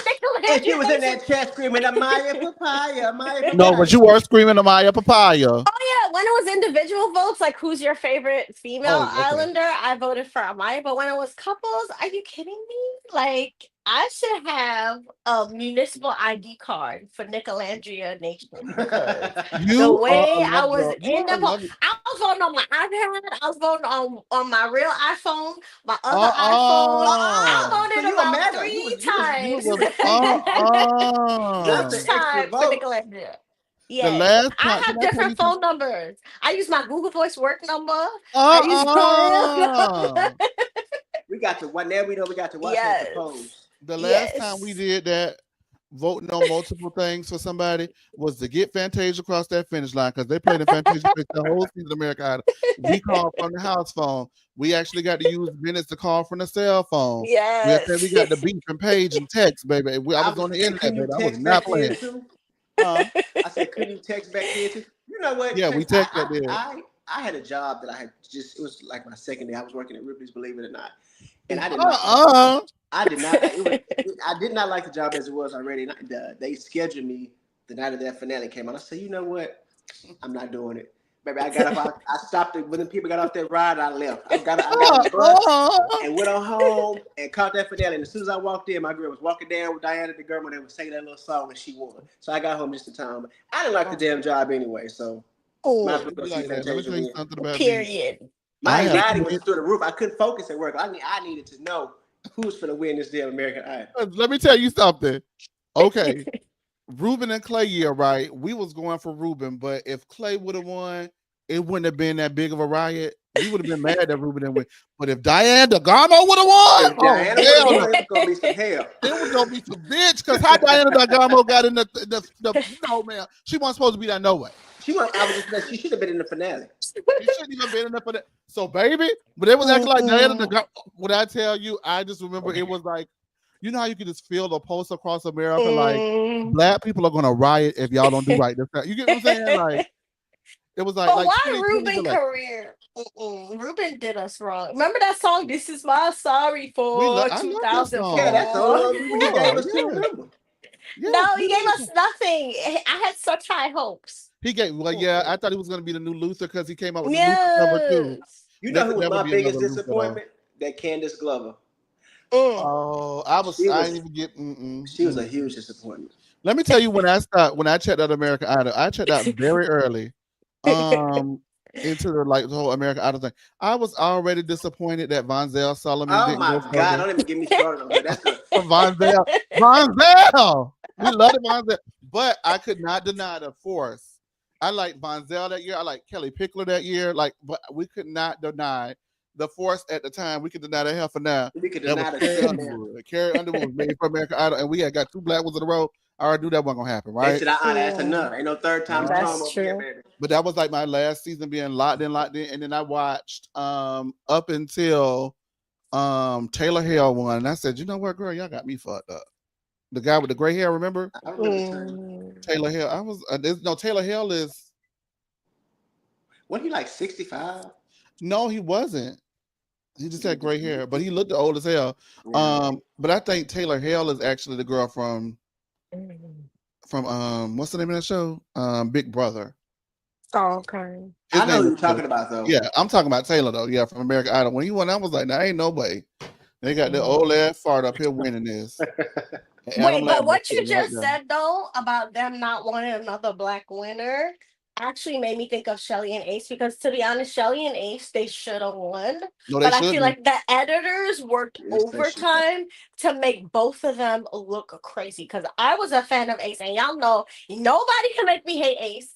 And she Nicolandria. was in that chat screaming, Amaya Papaya, Amaya No, but Papaya. you were screaming Amaya Papaya. Oh yeah, when it was individual votes, like who's your favorite female Oh, okay. Islander, I voted for Amaya. But when it was couples, are you kidding me? Like I should have a municipal ID card for Nicolandria Nation because the You are way a I love was girl. You in are the a love. I was voting on my iPad, I was voting on my real iPhone, my other iPhone. I So voted you a about meta. three You times. was That's an Each extra time for vote. Nicolandria. the Yes, last I time. Can have I tell you different something? phone numbers. I use my Google Voice work number. I use my real number. We got to what now we know we got to watch her Yes. propose. The last time we Yes. did that, voting on multiple things for somebody, was to get Fantasia across that finish line because they played in Fantasia Fix the whole season of America Idol. We called from the house phone. We actually got to use minutes to call from the cell phone. We Yes. got the beep and page and text, baby. I was on the Saying, internet, couldn't you baby. I was text not back then playing. too? Huh? I said, couldn't you text back then too? You know what, Yeah, we Trace? text that there. I had a job that I had just it was like my second day. I was working at Ripley's, believe it or not. And I did not I did not I did not like the job as it was already. And they scheduled me the night of that finale came out. I said, you know what? I'm not doing it. Baby, I got up, I stopped it when the people got off that ride, I left. I got on the bus and went on home and caught that finale. And as soon as I walked in, my girl was walking down with Diana the girl when they were singing that little song and she won. So I got home just in time. I didn't like the damn job anyway, so might as well go see Let me Fantasia tell you win. something about me. Period. My I have anxiety was through the roof. I couldn't focus at work. I needed to know who's going to win this damn American Idol. Let me tell you something. Okay. Ruben and Clay year, right? We was going for Ruben, but if Clay would have won, it wouldn't have been that big of a riot. We would have been mad that Ruben didn't win. But if Diane DeGarmo would have won, If Diana hell would no. have won, it was going to be some hell. It was gonna be some bitch because how Diana DeGarmo got in the no man, she wasn't supposed to be there no way. She should have been in the finale. She shouldn't even been in there for that. So baby, but it was acting like Diana DeGarmo. When I tell you, I just remember it was like, you know how you can just feel the pulse across America, like black people are gonna riot if y'all don't do right. You get what I'm saying? Like it was like, But like why Ruben career? Ruben did us wrong. Remember that song? This is my sorry for 2004. Yeah, that's the only one he gave us too. Remember? No, he gave us nothing. I had such high hopes. He gave I thought he was gonna be the new Luther because he came out with the Luther cover too. You know who was my biggest disappointment? That Candace Glover. Oh, I didn't even get. She was a huge disappointment. Let me tell you, when I checked out American Idol, I checked out very early, into the whole American Idol thing. I was already disappointed that Vonzell Solomon. Oh my God! Don't even get me started on that. That's good. Vonzell, we love Vonzell, but I could not deny the force. I liked Vonzell that year. I liked Kelly Pickler that year. But we could not deny the force at the time. We could deny that hell for now. We could deny Carrie Underwood. Carrie Underwood was made for American Idol, and we had got 2 black ones in a row. I already knew that wasn't gonna happen, right? That's enough. Ain't no third time. That's true. Baby. But that was like my last season being locked in, and then I watched up until Taylor Hale won, and I said, you know what, girl, y'all got me fucked up. The guy with the gray hair, remember? I remember Taylor Hale. I was Taylor Hale is. Wasn't he like 65? No, he wasn't. He just had gray hair, but he looked old as hell. Yeah. But I think Taylor Hale is actually the girl from what's the name of that show? Big Brother. Oh, okay. I know who you're talking about though. Yeah, I'm talking about Taylor though. Yeah, from American Idol. When he won, I was like, "Nah, ain't no way." They got the old ass fart up here winning this. Wait, but what you just said though about them not wanting another black winner actually made me think of Shelly and Ace, because to be honest, Shelly and Ace, they should have won. No, but I feel like the editors worked overtime to make both of them look crazy, because I was a fan of Ace, and y'all know nobody can make me hate Ace.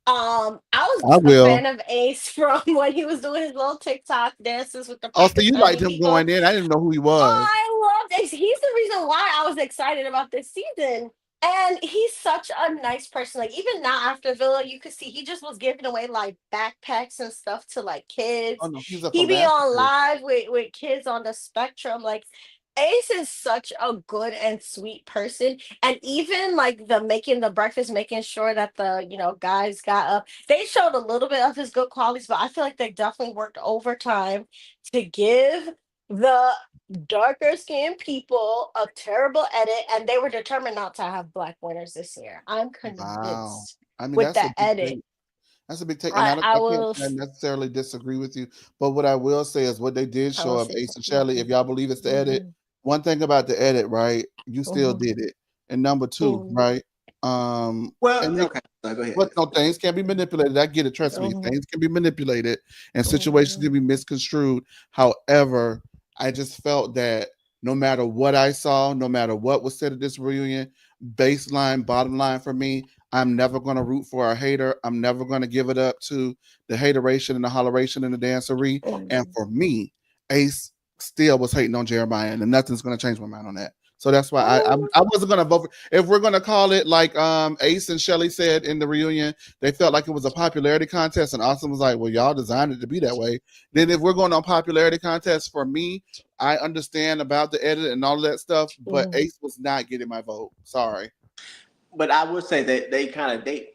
I was a fan of Ace from when he was doing his little TikTok dances with the. Oh, so you liked him going in? I didn't know who he was. I loved Ace. He's the reason why I was excited about this season. And he's such a nice person. Like, even now after Villa, you could see he just was giving away like backpacks and stuff to like kids. Oh, no, he be on live with kids on the spectrum. Like, Ace is such a good and sweet person, and even like the making the breakfast, making sure that the guys got up. They showed a little bit of his good qualities, but I feel like they definitely worked overtime to give the darker skinned people a terrible edit, and they were determined not to have black winners this year. I'm Wow. convinced I mean, with that's a that big edit. take. That's a big take, and I, I I can't will say I s- necessarily disagree with you. But what I will say is what they did I show will of say Ace and Shelley. If something. y'all believe it's the edit, Mhm, one thing about the edit, right? You still mhm, did it. And number two, mhm, right? Well, And they, okay, so go ahead. but no, things can be manipulated. I get it. Trust me, mhm, things can be manipulated, and situations can mhm, be misconstrued. However, I just felt that no matter what I saw, no matter what was said at this reunion, baseline, bottom line for me, I'm never going to root for a hater. I'm never going to give it up to the hateration and the holleration and the dancery. And mhm. for me, Ace still was hating on Jeremiah, and nothing's going to change my mind on that. So that's why I wasn't going to vote for. If we're going to call it like Ace and Shelley said in the reunion, they felt like it was a popularity contest, and Austin was like, "Well, y'all designed it to be that way." Then if we're going on popularity contest, for me, I understand about the edit and all of that stuff, but Mhm. Ace was not getting my vote. Sorry. But I would say that they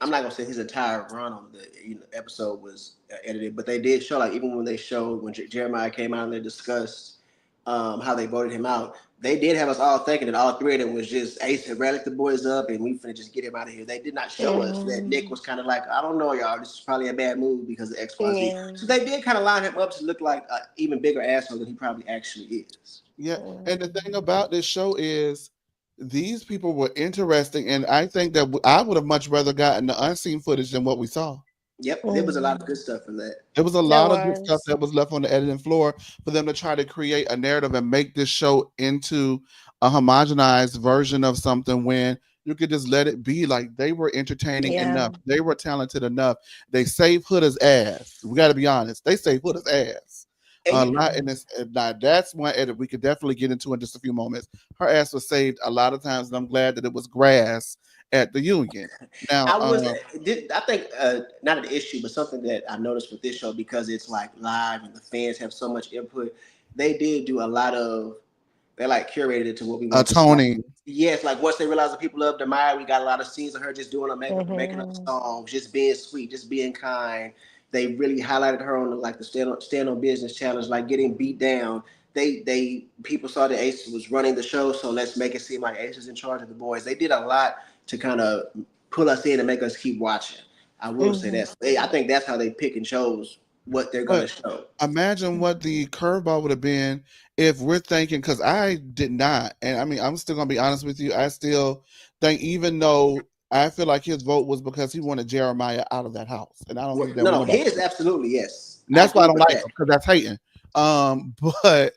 I'm not gonna say his entire run on the episode was edited, but they did show like even when they showed when Jeremiah came out and they discussed how they voted him out, they did have us all thinking that all three of them was just Ace had rallied the boys up and we finna just get him out of here. They did not show us that Nick Mhm. was kind of like, I don't know, y'all, this is probably a bad move because of XYZ. Yeah. So they did kind of line him up to look like an even bigger asshole than he probably actually is. Yeah, and the thing Mhm. about this show is these people were interesting, and I think that I would have much rather gotten the unseen footage than what we saw. Yep, there was a lot of good Mhm. stuff in that. There was a There lot of good stuff was. that was left on the editing floor for them to try to create a narrative and make this show into a homogenized version of something when you could just let it be. Like they were entertaining Yeah. enough, they were talented enough. They saved Huda's ass. We got to be honest. They saved Huda's ass. And A you, lot in this. Now that's one edit we could definitely get into in just a few moments. Her ass was saved a lot of times, and I'm glad that it was grass at the union. Now, I was, I think, not an issue, but something that I noticed with this show because it's like live and the fans have so much input. They did do a lot of, they like curated it to what we want to see. Tony. Yes, like once they realized the people loved Demaya, we got a lot of scenes of her just doing her makeup and making up Mhm. songs, just being sweet, just being kind. They really highlighted her on like the stand on business challenge, like getting beat down. They people saw that Ace was running the show, so let's make it seem like Ace is in charge of the boys. They did a lot to kind of pull us in and make us keep watching. I will say Mhm. that. I think that's how they pick and chose what they're gonna But show. imagine what the curveball would have been if we're thinking, because I did not, and I mean, I'm still gonna be honest with you. I still think, even though I feel like his vote was because he wanted Jeremiah out of that house, and I don't Well, give a damn no, what no, nobody his says. absolutely yes. And I that's why I agree don't with like that. him because that's hating. But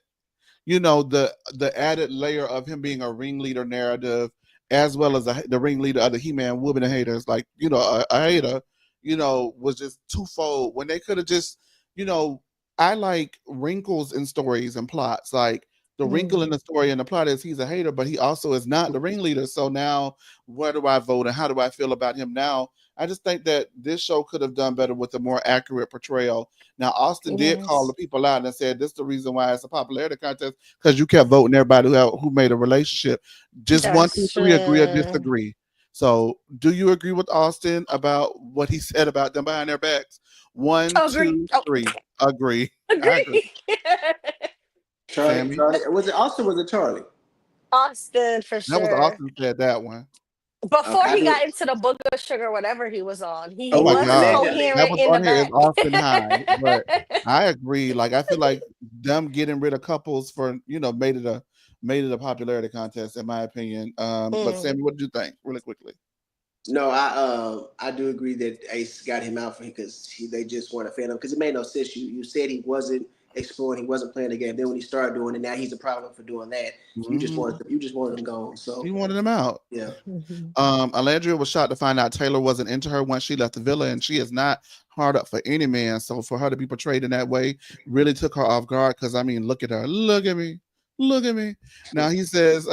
the added layer of him being a ringleader narrative, as well as the ringleader of the He-Man woman and haters, like a hater, was just twofold when they could have just, you know, I like wrinkles in stories and plots. Like the wrinkle in Mhm. the story and the plot is he's a hater, but he also is not the ringleader. So now, where do I vote and how do I feel about him now? I just think that this show could have done better with a more accurate portrayal. Now, Austin did call the Yes. people out and said this is the reason why it's a popularity contest because you kept voting everybody who made a relationship. Just one, two, That's three, agree or true. disagree. So, do you agree with Austin about what he said about them behind their backs? One, Agree. two, Oh, three. Agree. I agree. agree. Charlie, Sammy, was it Austin? Was it Charlie? Austin for that was sure. Austin said that one. Before Okay, I he do. got into the book of sugar, whatever he was on, Oh he my was God, Allegedly. that coherent was in the on here is back. Austin High, but I agree. Like I feel like them getting rid of couples for made it a popularity contest in my opinion. But Mm. Sammy, what did you think, really quickly? No, I do agree that Ace got him out for him because they just weren't a fan of him because it made no sense. You said he wasn't exploring, he wasn't playing the game. Then when he started doing it, now he's a problem for doing that. Mhm. You just wanted him gone. He So wanted him out. yeah. Mhm. Alandria was shocked to find out Taylor wasn't into her once she left the villa, and she is not hard up for any man. So for her to be portrayed in that way really took her off guard. Because I mean, look at her, look at me, look at me. Now he says,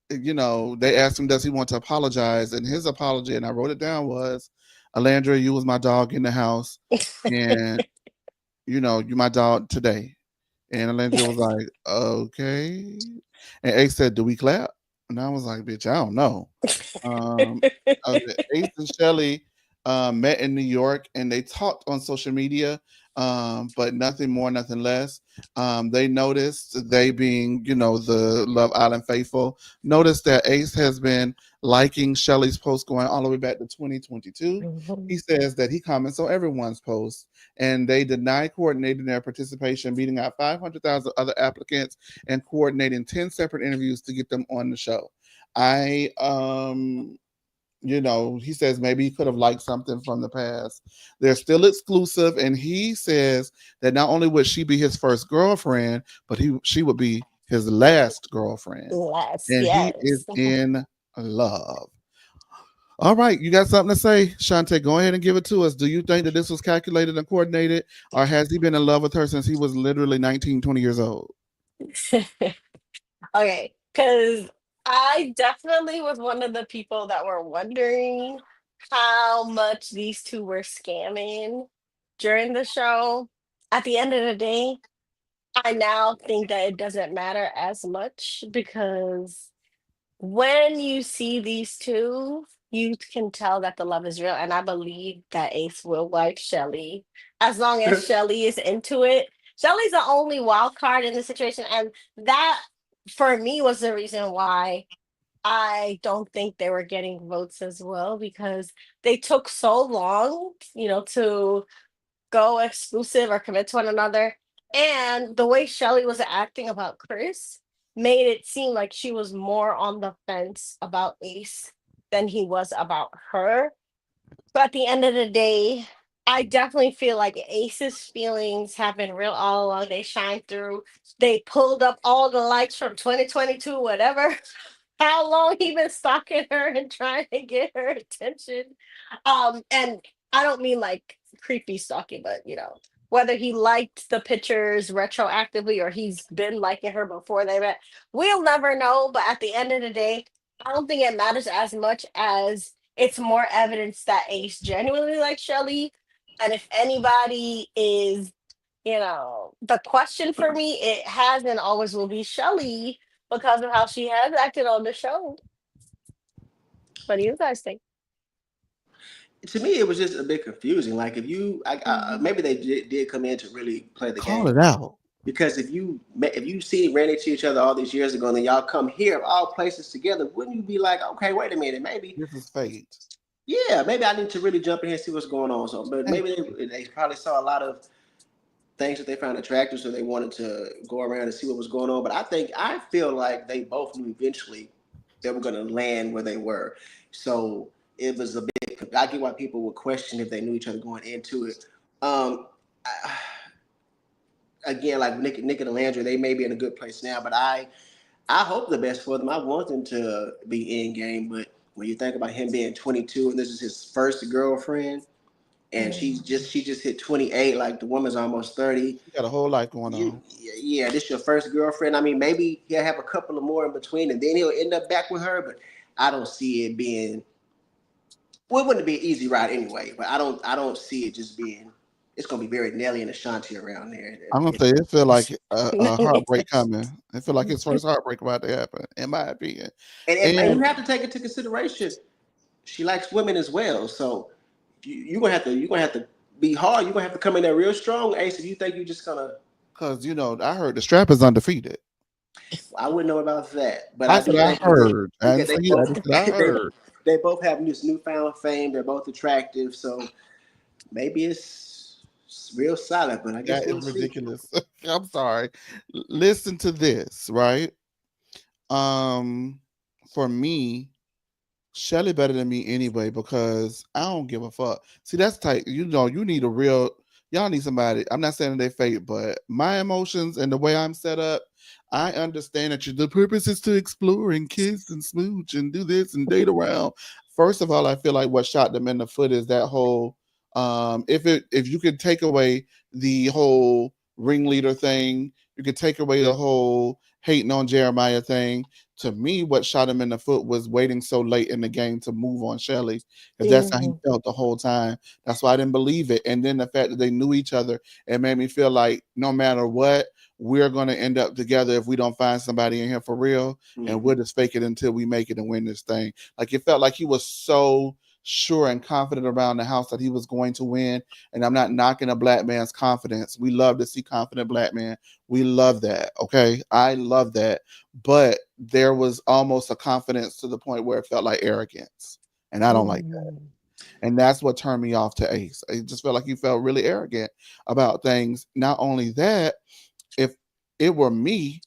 they asked him, does he want to apologize? And his apology, and I wrote it down, was, Alandria, you was my dog in the house, and you my dog today. And Alondra was like, okay. And Ace said, do we clap? And I was like, bitch, I don't know. Ace and Shelly met in New York and they talked on social media, but nothing more, nothing less. They noticed, they being, you know, the Love Island faithful, noticed that Ace has been liking Shelly's post going all the way back to 2022. He says that he comments on everyone's post, and they denied coordinating their participation, beating out 500,000 other applicants and coordinating 10 separate interviews to get them on the show. You know, he says maybe he could have liked something from the past. They're still exclusive, and he says that not only would she be his first girlfriend, but she would be his last girlfriend. And he is in love. All right, you got something to say, Shantae? Go ahead and give it to us. Do you think that this was calculated and coordinated, or has he been in love with her since he was literally 19, 20 years old? Okay, because I definitely was one of the people that were wondering how much these two were scamming during the show. At the end of the day, I now think that it doesn't matter as much because when you see these two, you can tell that the love is real. And I believe that Ace will like Shelly as long as Shelly is into it. Shelly's the only wild card in the situation. And that, for me, was the reason why I don't think they were getting votes as well, because they took so long, you know, to go exclusive or commit to one another. And the way Shelly was acting about Chris made it seem like she was more on the fence about Ace than he was about her. But at the end of the day, I definitely feel like Ace's feelings have been real all along. They shine through. They pulled up all the likes from 2022, whatever. How long he been stalking her and trying to get her attention. And I don't mean like creepy stalking, but you know, whether he liked the pictures retroactively or he's been liking her before they met, we'll never know. But at the end of the day, I don't think it matters as much as it's more evidence that Ace genuinely likes Shelly. And if anybody is, you know, the question for me, it has and always will be Shelly because of how she has acted on the show. What do you guys think? To me, it was just a bit confusing. Like if you, maybe they did come in to really play the Call game. it out. Because if you ran into each other all these years ago, and then y'all come here of all places together, wouldn't you be like, okay, wait a minute, maybe This is fate. yeah, maybe I need to really jump in here and see what's going on. So, but maybe they probably saw a lot of things that they found attractive, so they wanted to go around and see what was going on. But I feel like they both knew eventually they were going to land where they were. So it was a bit. I get why people would question if they knew each other going into it. Again, like Nick and Alondra, they may be in a good place now, but I hope the best for them. I want them to be in game, but when you think about him being 22 and this is his first girlfriend, and she just hit 28, like the woman's almost 30. You got a whole life going on. Yeah, this your first girlfriend. I mean, maybe he'll have a couple of more in between, and then he'll end up back with her. But I don't see it being. Well, it wouldn't be an easy ride anyway. But I don't see it just being. It's gonna be very Nelly and Ashanti around there. I'm gonna say it feel like a heartbreak coming. I feel like his first heartbreak about to happen, in my opinion. And you have to take into consideration, she likes women as well. So you're gonna have to be hard. You're gonna have to come in there real strong, Ace. If you think you're just gonna. Because you know, I heard the strap is undefeated. I wouldn't know about that, but I heard. They both have this newfound fame. They're both attractive, so maybe it's real solid. But I guess that is ridiculous. I'm sorry. Listen to this, right? For me, Shelly better than me anyway because I don't give a fuck. See, that's tight. You know, you need a real. Y'all need somebody. I'm not saying they fake, but my emotions and the way I'm set up, I understand that the purpose is to explore and kiss and smooch and do this and date around. First of all, I feel like what shot them in the foot is that whole if you could take away the whole ringleader thing, you could take away the whole hating on Jeremiah thing. To me, what shot him in the foot was waiting so late in the game to move on Shelly, because that's how he felt the whole time. That's why I didn't believe it. And then the fact that they knew each other, it made me feel like no matter what, we're going to end up together if we don't find somebody in here for real, and we'll just fake it until we make it and win this thing. Like, it felt like he was so sure and confident around the house that he was going to win. And I'm not knocking a black man's confidence. We love to see confident black men. We love that. Okay. I love that. But there was almost a confidence to the point where it felt like arrogance. And I don't like that. And that's what turned me off to Ace. I just felt like he felt really arrogant about things. Not only that, if it were me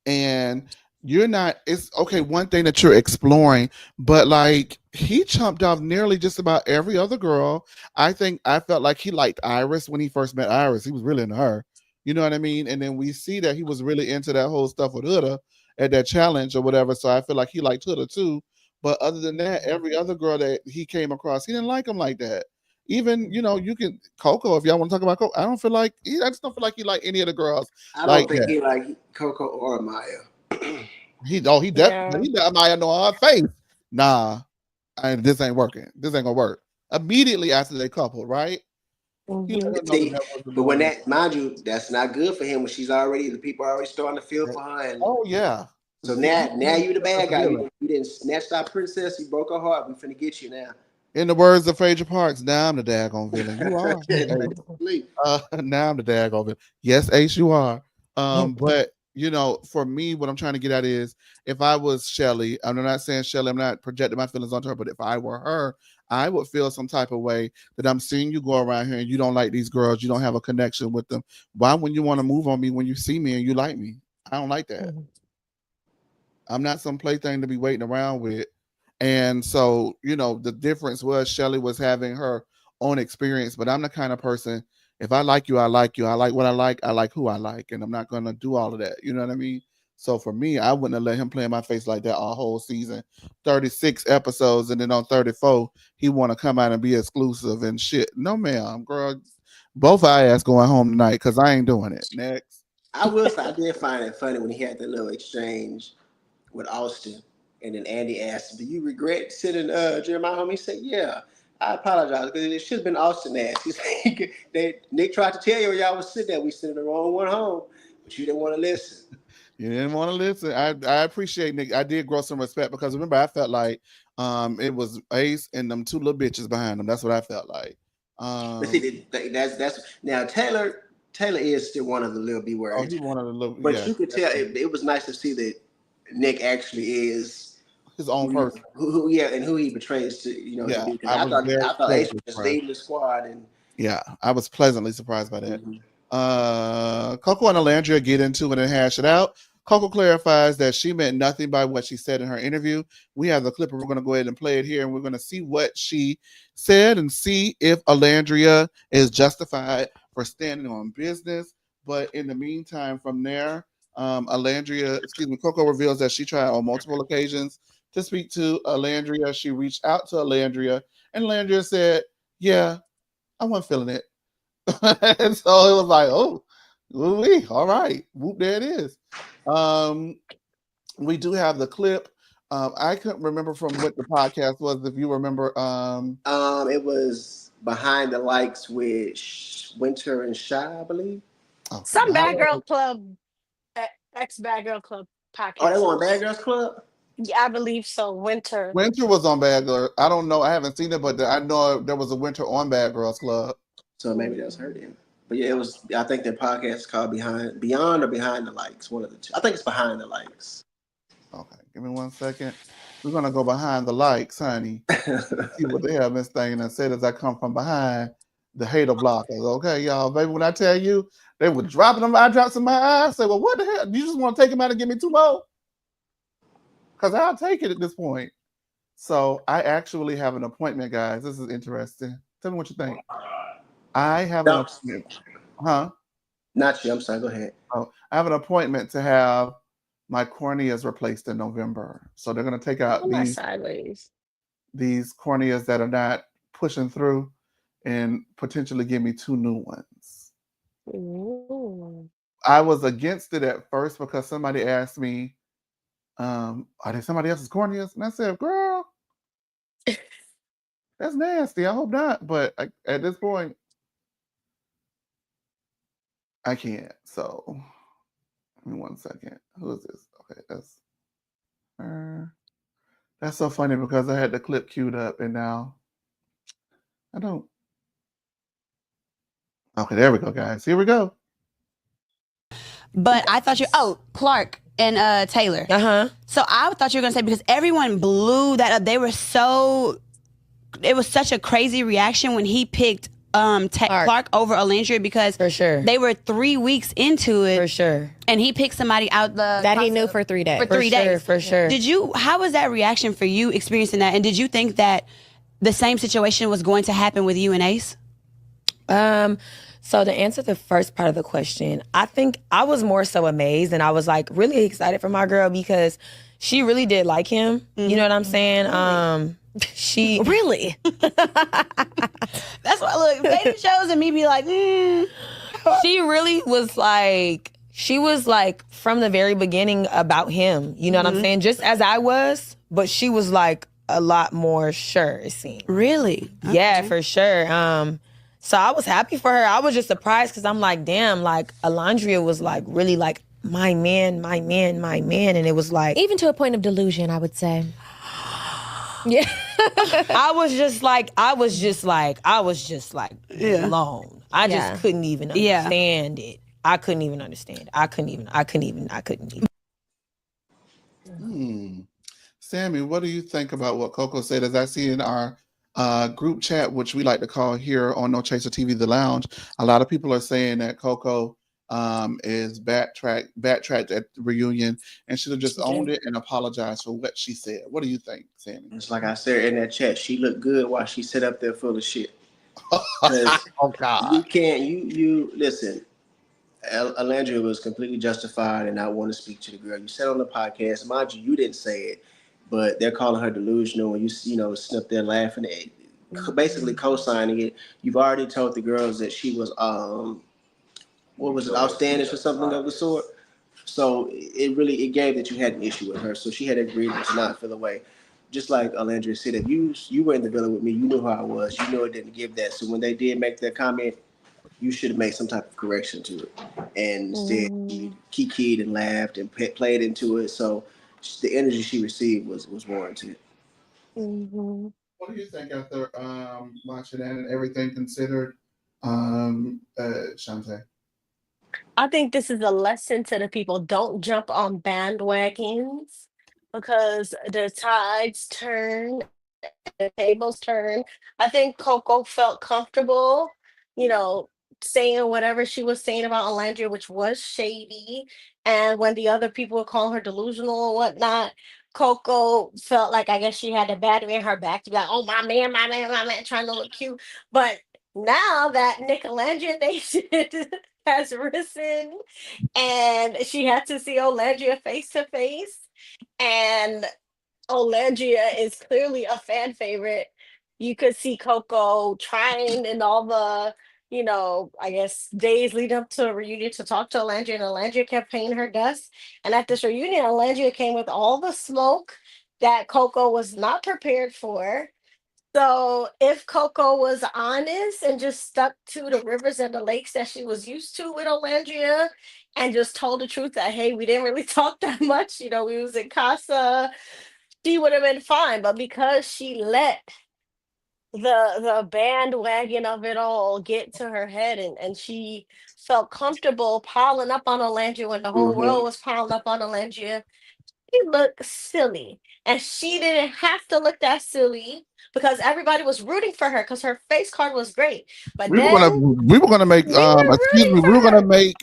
and you're not, it's okay, one thing that you're exploring, but like he chumped off nearly just about every other girl. I felt like he liked Iris when he first met Iris. He was really into her. You know what I mean? And then we see that he was really into that whole stuff with Huda at that challenge or whatever. So I feel like he liked Huda too. But other than that, every other girl that he came across, he didn't like him like that. Even, you can Coco, if y'all want to talk about Coco. I just don't feel like he liked any of the girls. I don't think he liked Coco or Maya. He definitely let Maya know on her face. Nah, this ain't working. This ain't gonna work. Immediately after they coupled, right? But when that, mind you, that's not good for him when the people are already starting to feel for her. And oh yeah. So now you the bad guy. You didn't snatch our princess. You broke her heart. We finna get you now. In the words of Phaedra Parks, now I'm the daggone villain. You are. Now I'm the daggone villain. Yes, Ace, you are. But for me, what I'm trying to get at is, if I was Shelly, I'm not saying Shelly, I'm not projecting my feelings onto her, but if I were her, I would feel some type of way that I'm seeing you go around here and you don't like these girls, you don't have a connection with them. Why wouldn't you want to move on me when you see me and you like me? I don't like that. I'm not some plaything to be waiting around with. And so, the difference was Shelly was having her own experience, but I'm the kind of person, if I like you, I like you. I like what I like who I like, and I'm not going to do all of that. You know what I mean? So for me, I wouldn't have let him play in my face like that all whole season, 36 episodes, and then on 34, he want to come out and be exclusive and shit. No, ma'am, girl. Both our ass going home tonight because I ain't doing it. Next. I will say, I did find it funny when he had the little exchange with Austin. And then Andy asked him, "Do you regret sitting Jeremiah home?" He said, "Yeah, I apologize because it should have been Austin asked." He said, Nick tried to tell you y'all was sitting there. We sitting the wrong one home, but you didn't want to listen. You didn't want to listen. I appreciate Nick. I did grow some respect because remember, I felt like it was Ace and them two little bitches behind them. That's what I felt like. But see, that's now Taylor is still one of the little B words. Oh, he's one of the little. But you could tell it was nice to see that Nick actually is his own person, who he betrays to, to be. I thought Ace was just leading the squad, and I was pleasantly surprised by that. Coco and Alandria get into it and hash it out. Coco clarifies that she meant nothing by what she said in her interview. We have the clip, and we're going to go ahead and play it here, and we're going to see what she said and see if Alandria is justified for standing on business. But in the meantime, from there, Coco reveals that she tried on multiple occasions to speak to Alandria. She reached out to Alandria, and Alandria said, "Yeah, I wasn't feeling it." And so it was like, "Oh, all right, whoop, there it is." We do have the clip. I couldn't remember from what the podcast was. If you remember, it was Behind the Likes with Winter and Shy, I believe. Okay. Some Bad Girl Club, ex Bad Girl Club podcast. Oh, they were on Bad Girls Club? Yeah, I believe so. Winter was on Bad Girl. I don't know. I haven't seen it, but I know there was a Winter on Bad Girls Club. So maybe that's her then. But yeah, it was. I think the podcast is called Beyond or Behind the Likes. One of the two. I think it's Behind the Likes. Okay, give me 1 second. We're gonna go behind the likes, honey. See what they have been saying and said as I come from behind the hater blockers. Okay, y'all, baby. When I tell you they were dropping them, I dropped some in my eyes. I say, well, what the hell? You just want to take them out and give me 2 more? Because I'll take it at this point. So I actually have an appointment, guys. This is interesting. Tell me what you think. I have an appointment. Huh? Not you. I'm sorry. Go ahead. Oh, I have an appointment to have my corneas replaced in November. So they're going to take out these corneas that are not pushing through and potentially give me 2 new ones. Ooh. I was against it at first because somebody asked me, are they somebody else's corneas? And I said, girl, that's nasty. I hope not. But at this point, I can't. So, give me 1 second. Who is this? Okay, that's her. That's so funny because I had the clip queued up and now I don't. Okay, there we go, guys. Here we go. But I thought Clark and Taylor. So I thought you were gonna say because everyone blew that up. They were it was such a crazy reaction when he picked Clark over Alandria because For sure. they were 3 weeks into it. For sure. And he picked somebody out That he knew for 3 days. For 3 days. For sure. How was that reaction for you experiencing that? And did you think that the same situation was going to happen with you and Ace? So to answer the first part of the question, I think I was more so amazed and I was like really excited for my girl because she really did like him. You know what I'm saying? She Really? That's why look, baby shows and me be like, she really was like, she was like from the very beginning about him. You know what I'm saying? Just as I was, but she was like a lot more sure, it seemed. really? Yeah, for sure. So I was happy for her. I was just surprised because I'm like, damn, like Alandria was like really like my man, my man, my man. And it was like, Even to a point of delusion, I would say. Yeah. I was just like blown. I just Yeah. couldn't even Yeah. understand it. I couldn't even understand. I couldn't even. Sammy, what do you think about what Coco said? As I see in our group chat, which we like to call here on No Chaser TV, The Lounge, a lot of people are saying that Coco is backtracked at the reunion and should have just owned it and apologized for what she said. What do you think, Sammy? It's like I said in that chat, she looked good while she sat up there full of shit. 'Cause Oh God. you can't, you listen. Alandria was completely justified and not want to speak to the girl. You said on the podcast, mind you, you didn't say it, but they're calling her delusional and you know, snipped there laughing, basically co-signing it. You've already told the girls that she was, what was it, outstanding or something of the sort. So it gave that you had an issue with her. So she had agreed to not feel away. Just like Alandria said, if you were in the villa with me, you knew how I was. You know it didn't give that. So when they did make that comment, you should have made some type of correction to it. And instead, you kikied and laughed and played into it. So the energy she received was warranted. What do you think after watching that and everything considered, Shantae? I think this is a lesson to the people. Don't jump on bandwagons because the tides turn, the tables turn. I think Coco felt comfortable, you know, saying whatever she was saying about Alandria, which was shady. And when the other people were calling her delusional and whatnot, Coco felt like I guess she had the battery in her back to be like, oh, my man, my man, my man, trying to look cute. But now that Nick Alandria Nation has risen and she had to see Olandria face to face, and Olandria is clearly a fan favorite. You could see Coco trying in all the, I guess days leading up to a reunion to talk to Olandria, and Olandria kept paying her dust. And at this reunion, Olandria came with all the smoke that Coco was not prepared for. So if Coco was honest and just stuck to the rivers and the lakes that she was used to with Olandria and just told the truth that, hey, we didn't really talk that much, we was in Casa, she would have been fine. But because she let the bandwagon of it all get to her head, and she felt comfortable piling up on Olandria when the whole world was piling up on Olandria, she looked silly. And she didn't have to look that silly because everybody was rooting for her because her face card was great. But We were gonna make we were excuse me, rooting we were for gonna her. make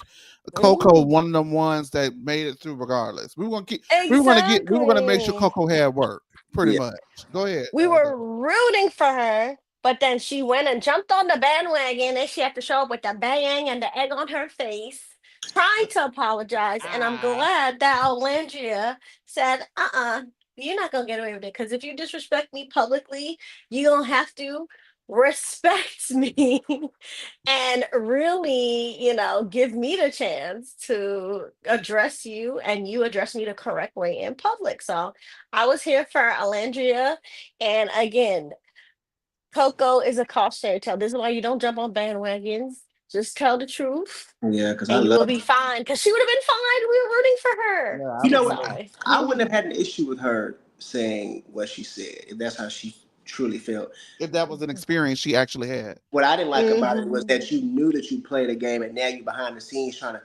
Coco one of them ones that made it through regardless. We were gonna make sure Exactly. Coco had work, pretty Yeah. much. Go ahead. We were rooting for her, but then she went and jumped on the bandwagon and she had to show up with the bang and the egg on her face, trying to apologize. And I'm glad that Olandria said, you're not gonna get away with it. Because if you disrespect me publicly, you're gonna have to respect me and really, give me the chance to address you and you address me the correct way in public. So I was here for Alandria. And again, Coco is a cautionary tale. This is why you don't jump on bandwagons. Just tell the truth Yeah, because I and you will love. be fine. Because she would have been fine. We were rooting for her. Yeah, You know So, what? I wouldn't have had an issue with her saying what she said if that's how she truly felt. if that was an experience she actually had. What I didn't like about it was mhm. that you knew that you played a game and now you behind the scenes trying to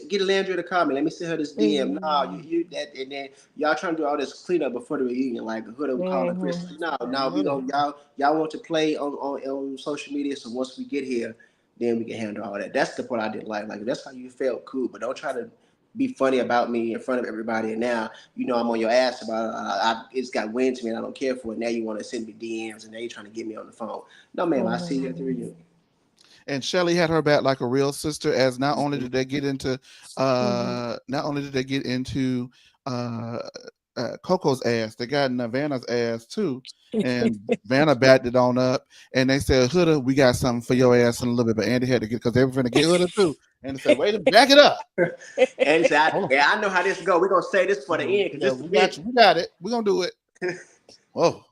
get Landry to call me. Let me send her this DM. No, you that, and then y'all trying to do all this cleanup before the reunion, like who they calling Chris. No, we gonna y'all want to play on social media. So once we get here, then we can handle all that. That's the part I didn't like. Like if that's how you felt, cool, but don't try to be funny about me in front of everybody. And now I'm on your ass about it. It's got wind to me and I don't care for it. Now you want to send me DMs and now you're trying to get me on the phone. No, ma'am, I see you at the reunion. And Shelly had her back like a real sister, as not only did they get into Coco's ass, they got in Vanna's ass too. And Vanna backed it on up and they said, Huda, we got something for your ass in a little bit, but Andy had to get because they were finna get Huda too. And they said, wait a minute, back it up. And he said, I know how this go. We're gonna say this for the end. Yeah, we got it. We're gonna do it. Whoa.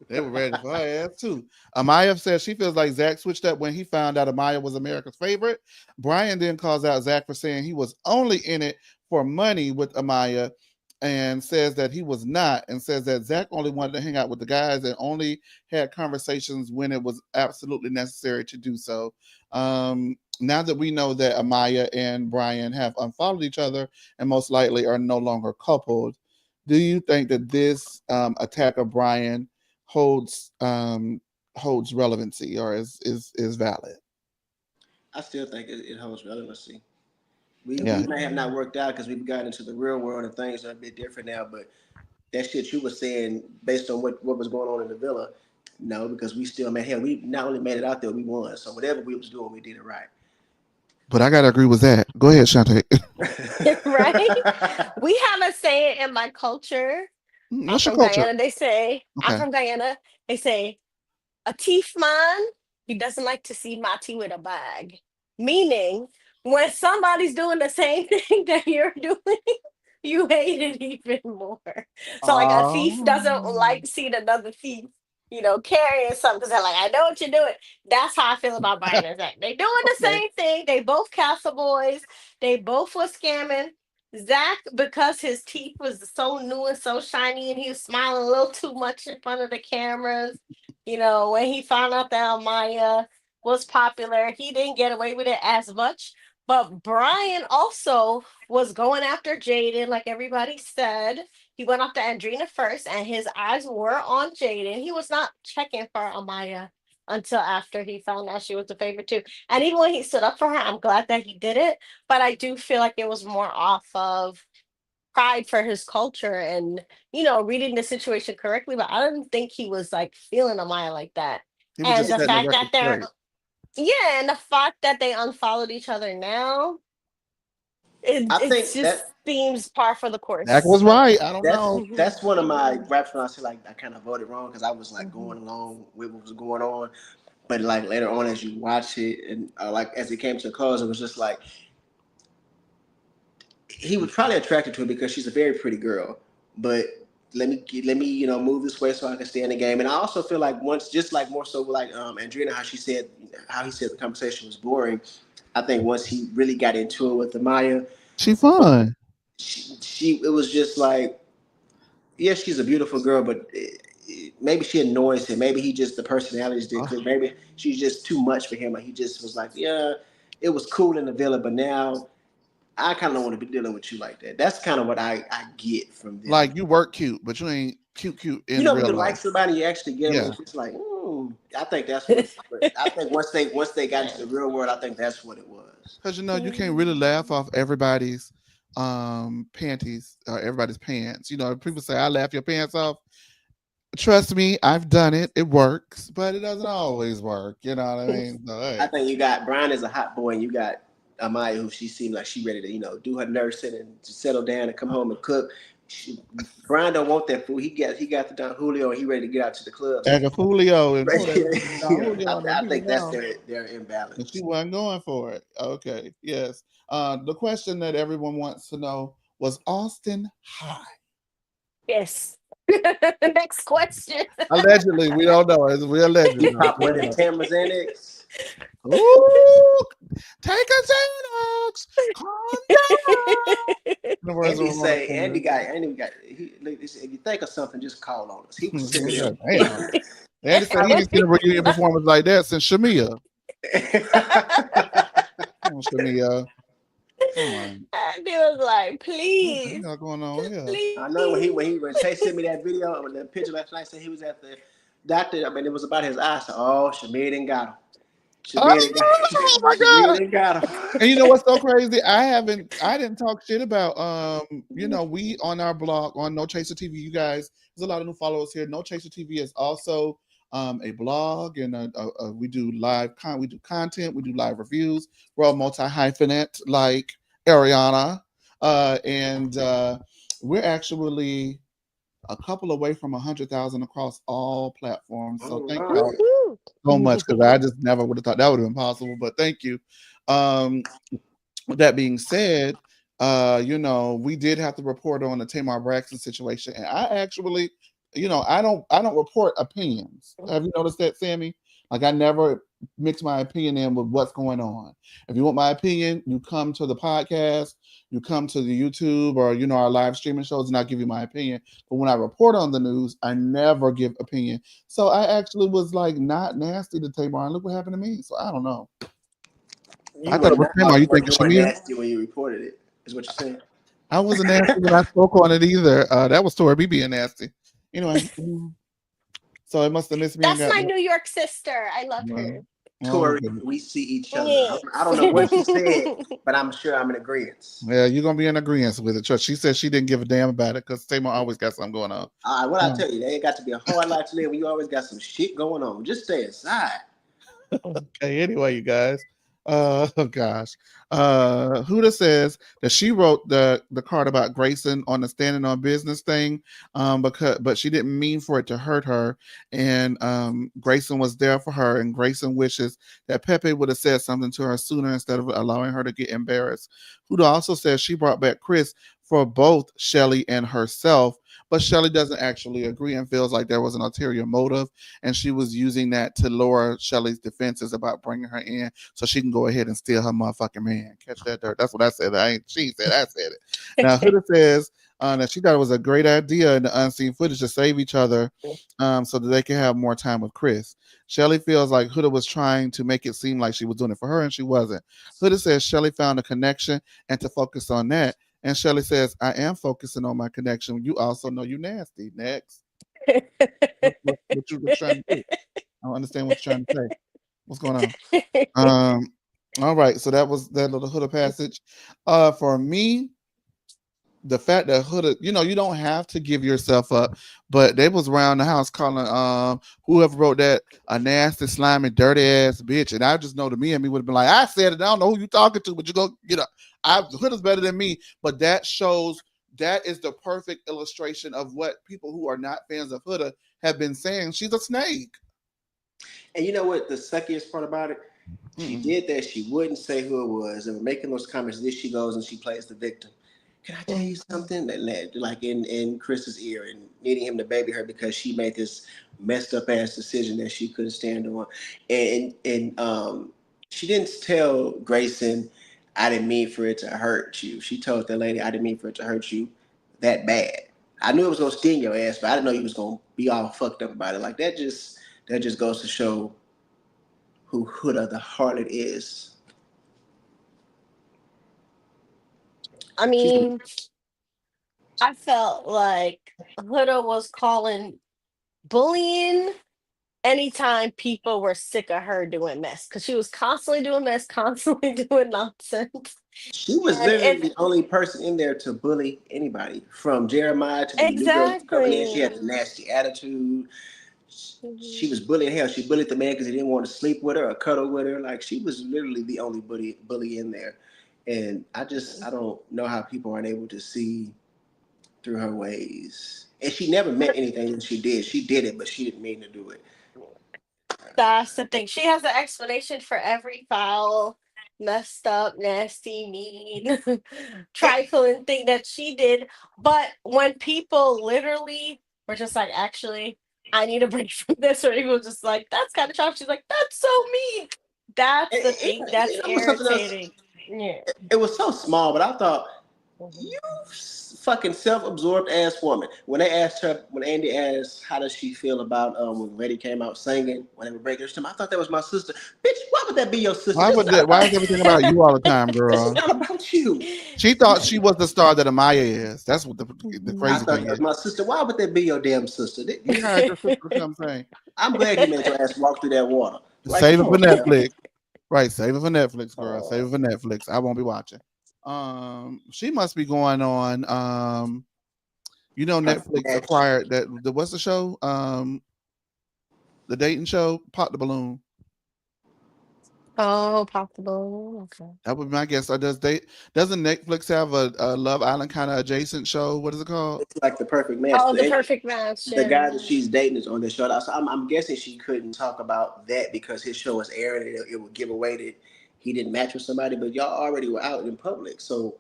They were ready for her ass too. Amaya says she feels like Zach switched up when he found out Amaya was America's favorite. Brian then calls out Zach for saying he was only in it for money with Amaya and says that he was not, and says that Zach only wanted to hang out with the guys and only had conversations when it was absolutely necessary to do so. Now that we know that Amaya and Brian have unfollowed each other and most likely are no longer coupled, do you think that this attack of Brian holds relevancy or is valid? I still think it holds relevancy. We may have not worked out because we've gotten into the real world and things are a bit different now, but that shit you were saying based on what was going on in the villa, no, because we still made we not only made it out there, we won. So whatever we was doing, we did it right. But I gotta agree with that. Go ahead, Shantae. Right? We have a saying in my culture. What's I'm your from culture? Guyana. They say, Okay. I'm from Guyana. They say, a thief man, he doesn't like to see Mati with a bag. Meaning, when somebody's doing the same thing that you're doing, you hate it even more. So, like, a thief doesn't like seeing another thief, carrying something because they're like, I know what you're doing. That's how I feel about Brian and Zach. They doing the same thing. They both castle boys. They both were scamming. Zach, because his teeth was so new and so shiny and he was smiling a little too much in front of the cameras. When he found out that Amaya was popular, he didn't get away with it as much. But Brian also was going after Jaden, like everybody said. He went after Andrina first, and his eyes were on Jaden. He was not checking for Amaya until after he found out she was the favorite too. And even when he stood up for her, I'm glad that he did it. But I do feel like it was more off of pride for his culture and reading the situation correctly. But I didn't think he was like feeling Amaya like that. He was And just the setting the fact that record they're straight. and the fact that they unfollowed each other now, I it think just seems par for the course. Zach was right. I don't know. That's one of my raps when I say like I kind of voted wrong because I was like going along with what was going on, but like later on as you watch it and like as it came to a close, it was just like he was probably attracted to her because she's a very pretty girl, but let me move this way so I can stay in the game. And I also feel like once, just like more so like Andrina, how he said the conversation was boring. I think once he really got into it with Amaya, She fun. It was just like, yes, she's a beautiful girl, but maybe she annoys him. Maybe he just, the personalities did click. Maybe she's just too much for him. Like he just was like, yeah, it was cool in the villa, but now I kind of don't want to be dealing with you like that. That's kind of what I get from this. Like you work cute, but you ain't cute in when real you life. like somebody, you actually get them. It's like, I think that's what. I think once they got into the real world, I think that's what it was. Because you can't really laugh off everybody's panties or everybody's pants. People say I laugh your pants off. Trust me, I've done it. It works, but it doesn't always work. You know what I mean? So, hey. I think you got Brian is a hot boy, and you got Amaya, who she seemed like she ready to, do her nursing and to settle down and come home and cook. Brian don't want that food. He got the Don Julio and he ready to get out to the club. Julio and Right. Julio I think that's their imbalance. And she wasn't going for it. Okay. Yes. The question that everyone wants to know was Austin high? Yes. Next question. Allegedly, we don't know. We allegedly. He popped one of the Tamara's Xanax. Ooh, take a Xanax. Calm down. Andy got. If you think of something, just call on us. He was sick of it. Andy said he didn't get a reunion performance like that since Shamia. Come on, Shamia. Come on. And he was like, please. What's going on here? Please. I know when Chase sent me that video, when the picture last night said he was at the doctor. I mean, it was about his eyes. So, Shamia didn't got him. Oh my God. And you know what's so crazy? I didn't talk shit about we on our blog on No Chaser TV, you guys, there's a lot of new followers here. No Chaser TV is also a blog, and we do content, we do live reviews. We're all multi-hyphenate like Ariana, and we're actually a couple away from 100,000 across all platforms. So thank you so much, because I just never would have thought that would have been possible. But thank you. With that being said, we did have to report on the Tamar Braxton situation, and I actually, I don't report opinions. Have you noticed that, Sammy? Like, I never mix my opinion in with what's going on. If you want my opinion, you come to the podcast, you come to the YouTube or, our live streaming shows, and I'll give you my opinion. But when I report on the news, I never give opinion. So I actually was like not nasty to Tamar, and look what happened to me. So I don't know. I thought it was Tamar. You think you were nasty when you reported it, is what you're saying? I wasn't nasty when I spoke on it either. That was Tori B being nasty. Anyway. So it must have missed me. That's my New York sister. I love her. Tori, we see each other. Yeah. I don't know what she said, but I'm sure I'm in agreement. Yeah, you're gonna be in agreement with it. She said she didn't give a damn about it because Tamar always got something going on. All right, what I tell you, they ain't got to be a hard life to live when you always got some shit going on. Just stay inside. Okay, anyway, you guys. Gosh. Huda says that she wrote the card about Grayson on the standing on business thing, but she didn't mean for it to hurt her, and Grayson was there for her, and Grayson wishes that Pepe would have said something to her sooner instead of allowing her to get embarrassed. Huda also says she brought back Chris for both Shelly and herself, but Shelly doesn't actually agree and feels like there was an ulterior motive, and she was using that to lower Shelly's defenses about bringing her in so she can go ahead and steal her motherfucking man. Catch that dirt. That's what I said. She said I said it. Now, Huda says that she thought it was a great idea in the unseen footage to save each other so that they can have more time with Chris. Shelly feels like Huda was trying to make it seem like she was doing it for her, and she wasn't. Huda says Shelly found a connection and to focus on that. And Shelly says, I am focusing on my connection. You also know you nasty. Next. what you trying to do? I don't understand what you're trying to say. What's going on? All right. So that was that little Huda passage. For me, the fact that Huda, you don't have to give yourself up, but they was around the house calling whoever wrote that a nasty, slimy, dirty ass bitch. And I just know to me and me would have been like, I said it. I don't know who you talking to, but you go, Huda's better than me. But that is the perfect illustration of what people who are not fans of Huda have been saying. She's a snake. And you know what the suckiest part about it? She did that. She wouldn't say who it was. And making those comments, this she goes and she plays the victim. Can I tell you something that led like in Chris's ear and needing him to baby her because she made this messed up ass decision that she couldn't stand on. And she didn't tell Grayson, I didn't mean for it to hurt you. She told the lady, I didn't mean for it to hurt you that bad. I knew it was gonna sting your ass, but I didn't know you was gonna be all fucked up about it. Like that just goes to show who Huda the harlot is. I mean, I felt like Huda was calling bullying anytime people were sick of her doing mess, because she was constantly doing mess, constantly doing nonsense. She was literally the only person in there to bully anybody, from Jeremiah to the new girl coming in. She had a nasty attitude. She was bullying hell. She bullied the man because he didn't want to sleep with her or cuddle with her. Like, she was literally the only bully in there. And I don't know how people aren't able to see through her ways. And she never meant anything that she did. She did it, but she didn't mean to do it. That's the thing. She has an explanation for every foul, messed up, nasty, mean, trifling thing that she did. But when people literally were just like, actually, I need a break from this, or he was just like, that's kind of childish. She's like, that's so mean. That's the thing that's irritating. Yeah. It was so small, but I thought, you fucking self-absorbed ass woman. When they asked her, when Andy asked, how does she feel about when Lady came out singing, when they were breaking her time, I thought that was my sister. Bitch, why would that be your sister? Why is everything about you all the time, girl? This is not about you. She thought she was the star that Amaya is. That's what the crazy I thought thing that was is. my sister. Why would that be your damn sister? You heard your sister come saying. I'm glad you made your ass walk through that water. Save it for Netflix. Right, save it for Netflix, girl. Save it for Netflix. I won't be watching. She must be going on. Netflix acquired that. What's the show? The dating show, Pop the Balloon. Oh, Pop the Balloon. Okay. That would be my guess. Or doesn't Netflix have a Love Island kind of adjacent show? What is it called? It's like The Perfect Match. Oh, The Perfect Match. The guy that she's dating is on the show. So I'm guessing she couldn't talk about that because his show was airing and it would give away that he didn't match with somebody. But y'all already were out in public, so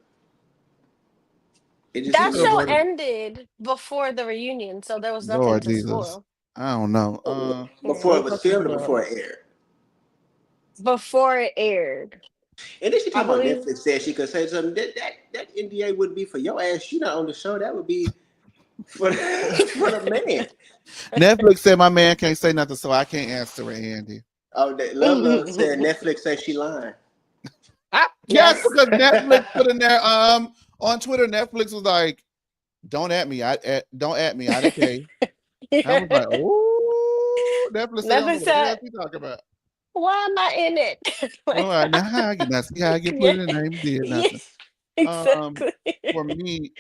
it just that show ended before the reunion, so there was nothing Lord to Jesus. spoil. I don't know. Before it was filmed or before it aired? Before it aired. And then she talked about Netflix said she could say something. That NDA wouldn't be for your ass. You're not on the show. That would be for the man. Netflix said my man can't say nothing, so I can't answer it, Andy. Oh, Love said Netflix said she lying. Yes, because Netflix put in there on Twitter. Netflix was like, "Don't at me. Don't at me. I didn't pay." I was like, "Ooh, Netflix said, what are you talking about? Why am I in it?" All right, now how I get put in there? Did nothing. Exactly. For me,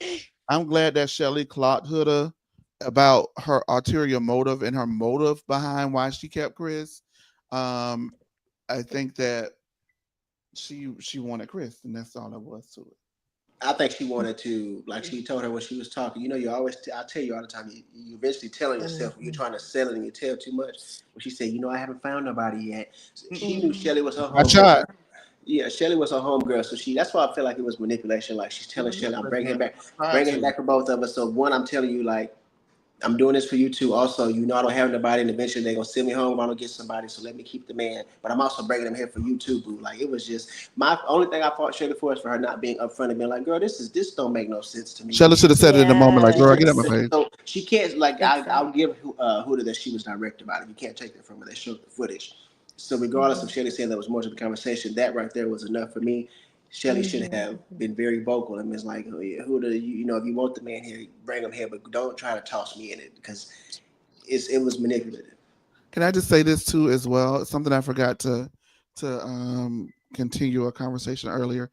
I'm glad that Shelly clocked Huda about her ulterior motive and her motive behind why she kept Chris. I think that she wanted Chris, and that's all there was to it. I think she wanted to, like she told her when she was talking, you always, I tell you all the time, you eventually telling yourself when you're trying to sell it and you tell too much. When she said, I haven't found nobody yet. She knew Shelly was her homegirl. Yeah, Shelly was her homegirl. So that's why I feel like it was manipulation. Like she's telling Shelly, I'm bringing him back for both of us. So one, I'm telling you, like, I'm doing this for you too. Also, I don't have nobody, and eventually they're gonna send me home if I don't get somebody. So let me keep the man. But I'm also bringing him here for you too, boo. Like it was just my only thing I fought Shelly for is for her not being upfront and being like, girl, this don't make no sense to me. Shelly should have said it in the moment, like, girl, get out my face. So she can't I'll give Huda that she was direct about it. You can't take that from her. They showed the footage. So regardless of Shelly saying there was more to the conversation, that right there was enough for me. Shelly should have been very vocal and was like, Huda, if you want the man here, bring him here, but don't try to toss me in it because it was manipulative. Can I just say this too as well? Something I forgot to continue a conversation earlier.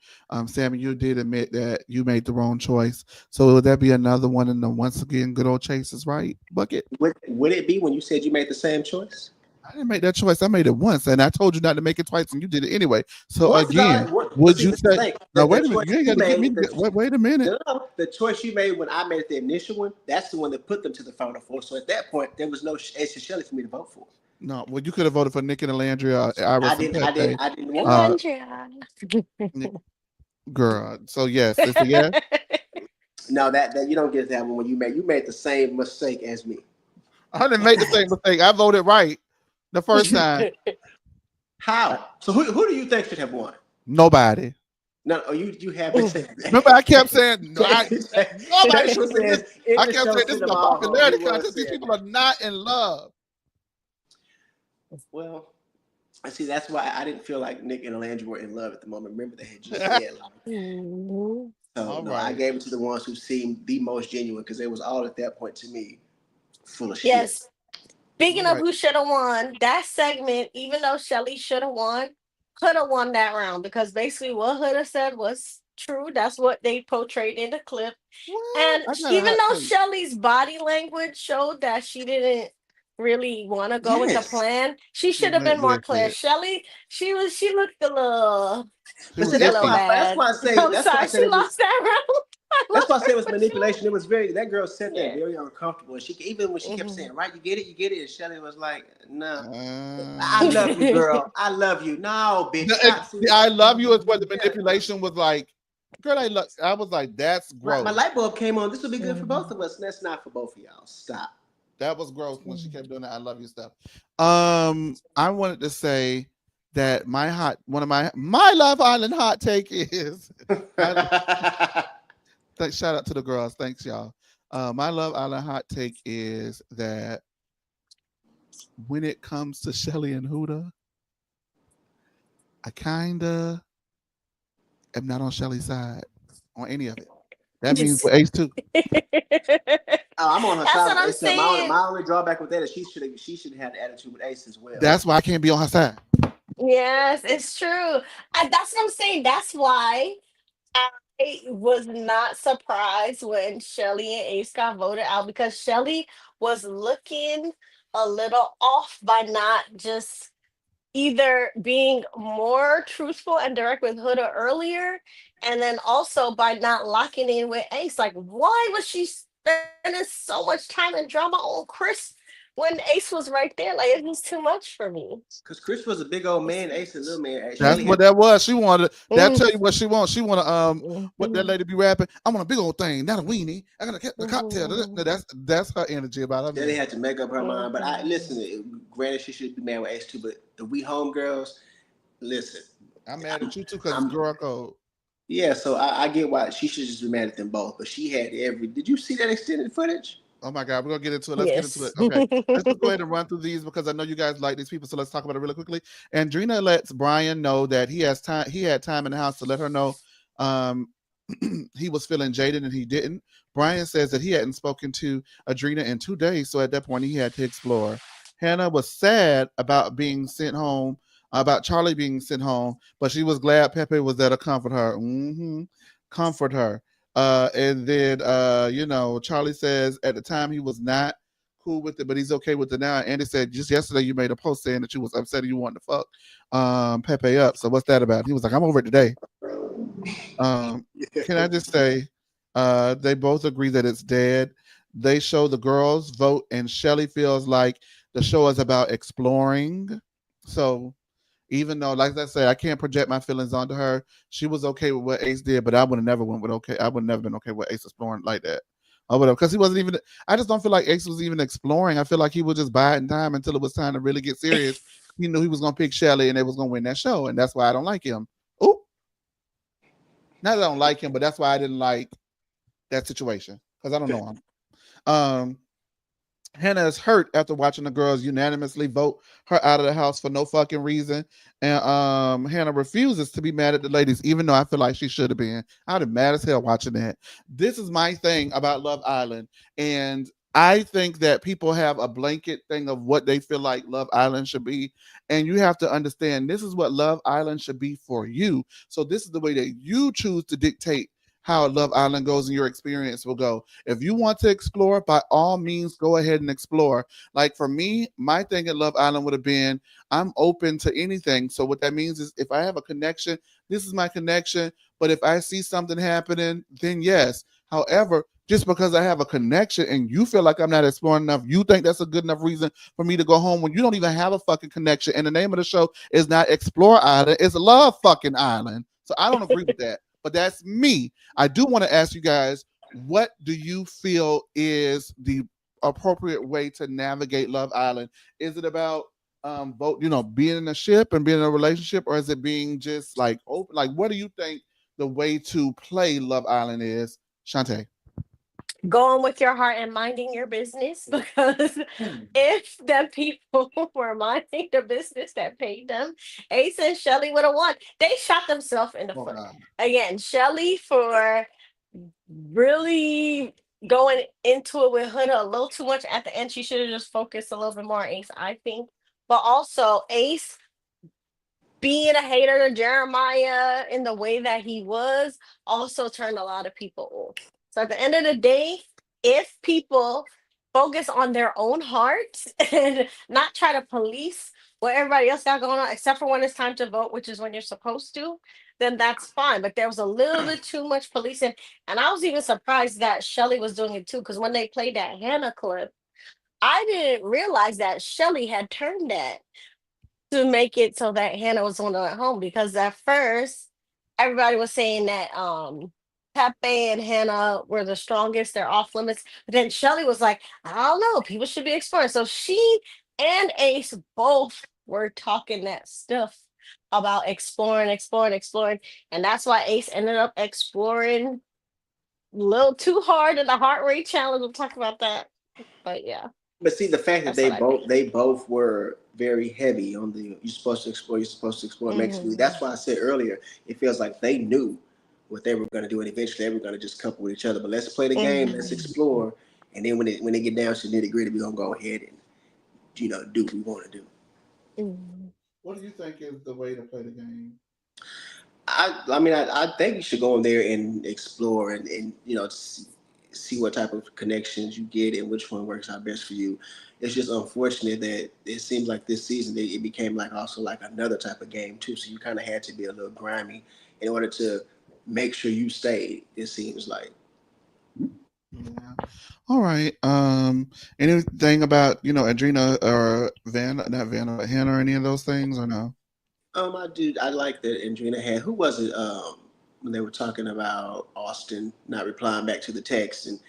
Sammy, you did admit that you made the wrong choice. So would that be another one in the once again good old Chase's right bucket? Would it be when you said you made the same choice? I didn't make that choice. I made it once, and I told you not to make it twice, and you did it anyway. So again, would you say? No, wait a minute. You ain't got to get me. Wait a minute. No, the choice you made when I made the initial one, that's the one that put them to the Final Four. So at that point, there was no Ace Shelly for me to vote for. No, well, you could have voted for Nick and Alandria. I didn't want Alandria. Girl. So yes, it's a yes. No, that you don't get that one when you made the same mistake as me. I didn't make the same mistake. I voted right the first time. How? So who do you think should have won? Nobody. No, you haven't said that. Remember, I kept saying nobody should say this. I kept saying this is a popularity contest. These people are not in love. Well, I see. That's why I didn't feel like Nick and Alandria were in love at the moment. Remember, they had just said I gave it to the ones who seemed the most genuine because they was all at that point to me full of shit. Yes. Speaking of who should have won, that segment, even though Shelly should have won, could have won that round because basically what Huda said was true. That's what they portrayed in the clip. And even though Shelly's body language showed that she didn't really want to go with the plan, she should have been more clear. Shelly, she looked a little. That's why I say. I'm sorry, she lost that round. That's why I said it was manipulation. It was that girl said that very uncomfortable. And even when she kept saying, right, you get it. And Shelly was like, no, I love you, girl. I love you. No, bitch. I love you is what the manipulation was like. Girl, I was like, that's gross. My light bulb came on. This would be good for both of us. And that's not for both of y'all. Stop. That was gross when she kept doing that. I love you stuff. I wanted to say that one of my Love Island hot take is shout out to the girls. Thanks, y'all. My Love Island hot take is that when it comes to Shelly and Huda, I kinda am not on Shelly's side on any of it. That means with Ace too. I'm on her That's side. what I'm saying. My only drawback with that is she should have the attitude with Ace as well. That's why I can't be on her side. Yes, it's true. That's what I'm saying. That's why I was not surprised when Shelly and Ace got voted out, because Shelly was looking a little off by not just either being more truthful and direct with Huda earlier, and then also by not locking in with Ace. Like, why was she spending so much time and drama on Chris when Ace was right there? Like, it was too much for me. Because Chris was a big old man, Ace a little man. That's what that was. She wanted that. Tell you what she wants. She want to what that lady be rapping. I want a big old thing, not a weenie. I got a cocktail. That's her energy about her. They had to make up her mind. But I listen. Granted, she should be mad with Ace too. But the We Home girls, listen. I'm mad at you too because it's girl code. Yeah, so I get why she should just be mad at them both. But she had Did you see that extended footage? Oh my God, we're gonna get into it. Let's get into it. Okay, let's just go ahead and run through these because I know you guys like these people. So let's talk about it really quickly. Andrina lets Brian know that he has time. He had time in the house to let her know he was feeling jaded and he didn't. Brian says that he hadn't spoken to Adrena in 2 days, so at that point he had to explore. Hannah was sad about being sent home, about Charlie being sent home, but she was glad Pepe was there to comfort her. Comfort her. And then, Charlie says at the time he was not cool with it, but he's okay with it now. Andy said just yesterday you made a post saying that you was upset and you wanted to fuck Pepe up. So what's that about? He was like, I'm over it today. Can I just say, they both agree that it's dead. They show the girls vote, and Shelly feels like the show is about exploring. So even though, like I said, I can't project my feelings onto her, she was okay with what Ace did, but I would have never went with okay. I would have never been okay with Ace exploring like that. I would have, because he wasn't even. I just don't feel like Ace was even exploring. I feel like he was just biding time until it was time to really get serious. He knew he was gonna pick Shelly, and they was gonna win that show, and that's why I don't like him. Oh, not that I don't like him, but that's why I didn't like that situation because I don't know him. Hannah is hurt after watching the girls unanimously vote her out of the house for no fucking reason. And Hannah refuses to be mad at the ladies, even though I feel like she should have been. I'd have mad as hell watching that. This is my thing about Love Island. And I think that people have a blanket thing of what they feel like Love Island should be. And you have to understand this is what Love Island should be for you. So this is the way that you choose to dictate how Love Island goes and your experience will go. If you want to explore, by all means, go ahead and explore. Like for me, my thing at Love Island would have been, I'm open to anything. So what that means is if I have a connection, this is my connection. But if I see something happening, then yes. However, just because I have a connection and you feel like I'm not exploring enough, you think that's a good enough reason for me to go home when you don't even have a fucking connection. And the name of the show is not Explore Island, it's Love fucking Island. So I don't agree with that. But that's me. I do want to ask you guys, what do you feel is the appropriate way to navigate Love Island? Is it about being in a ship and being in a relationship, or is it being just like open? Like, what do you think the way to play Love Island is, Shantae? Going with your heart and minding your business, because if the people were minding the business that paid them, Ace and Shelly would have won. They shot themselves in the foot. Again, Shelly for really going into it with Huda a little too much at the end. She should have just focused a little bit more on Ace, I think. But also Ace being a hater to Jeremiah in the way that he was also turned a lot of people off. So at the end of the day, if people focus on their own hearts and not try to police what everybody else got going on, except for when it's time to vote, which is when you're supposed to, then that's fine. But there was a little bit too much policing, and I was even surprised that Shelly was doing it too. Because when they played that Hannah clip, I didn't realize that Shelly had turned that to make it so that Hannah was on at home. Because at first, everybody was saying that Pepe and Hannah were the strongest. They're off limits. But then Shelly was like, I don't know. People should be exploring. So she and Ace both were talking that stuff about exploring. And that's why Ace ended up exploring a little too hard in the heart rate challenge. We'll talk about that. But yeah. But see, the fact that That's what I they both were very heavy on the you're supposed to explore makes me. That's why I said earlier, it feels like they knew what they were going to do, and eventually they were going to just couple with each other. But let's play the game, let's explore, and then when they get down to nitty gritty, we're gonna go ahead and do what we want to do. What do you think is the way to play the game? I think you should go in there and explore and see what type of connections you get and which one works out best for you. It's just unfortunate that it seems like this season it became like also like another type of game too. So you kind of had to be a little grimy in order to make sure you stayed. It seems like. Yeah. All right. Anything about Adrena or not Vanna, but Hannah or any of those things or no? I like that Andrina had. Who was it? When they were talking about Austin not replying back to the text, and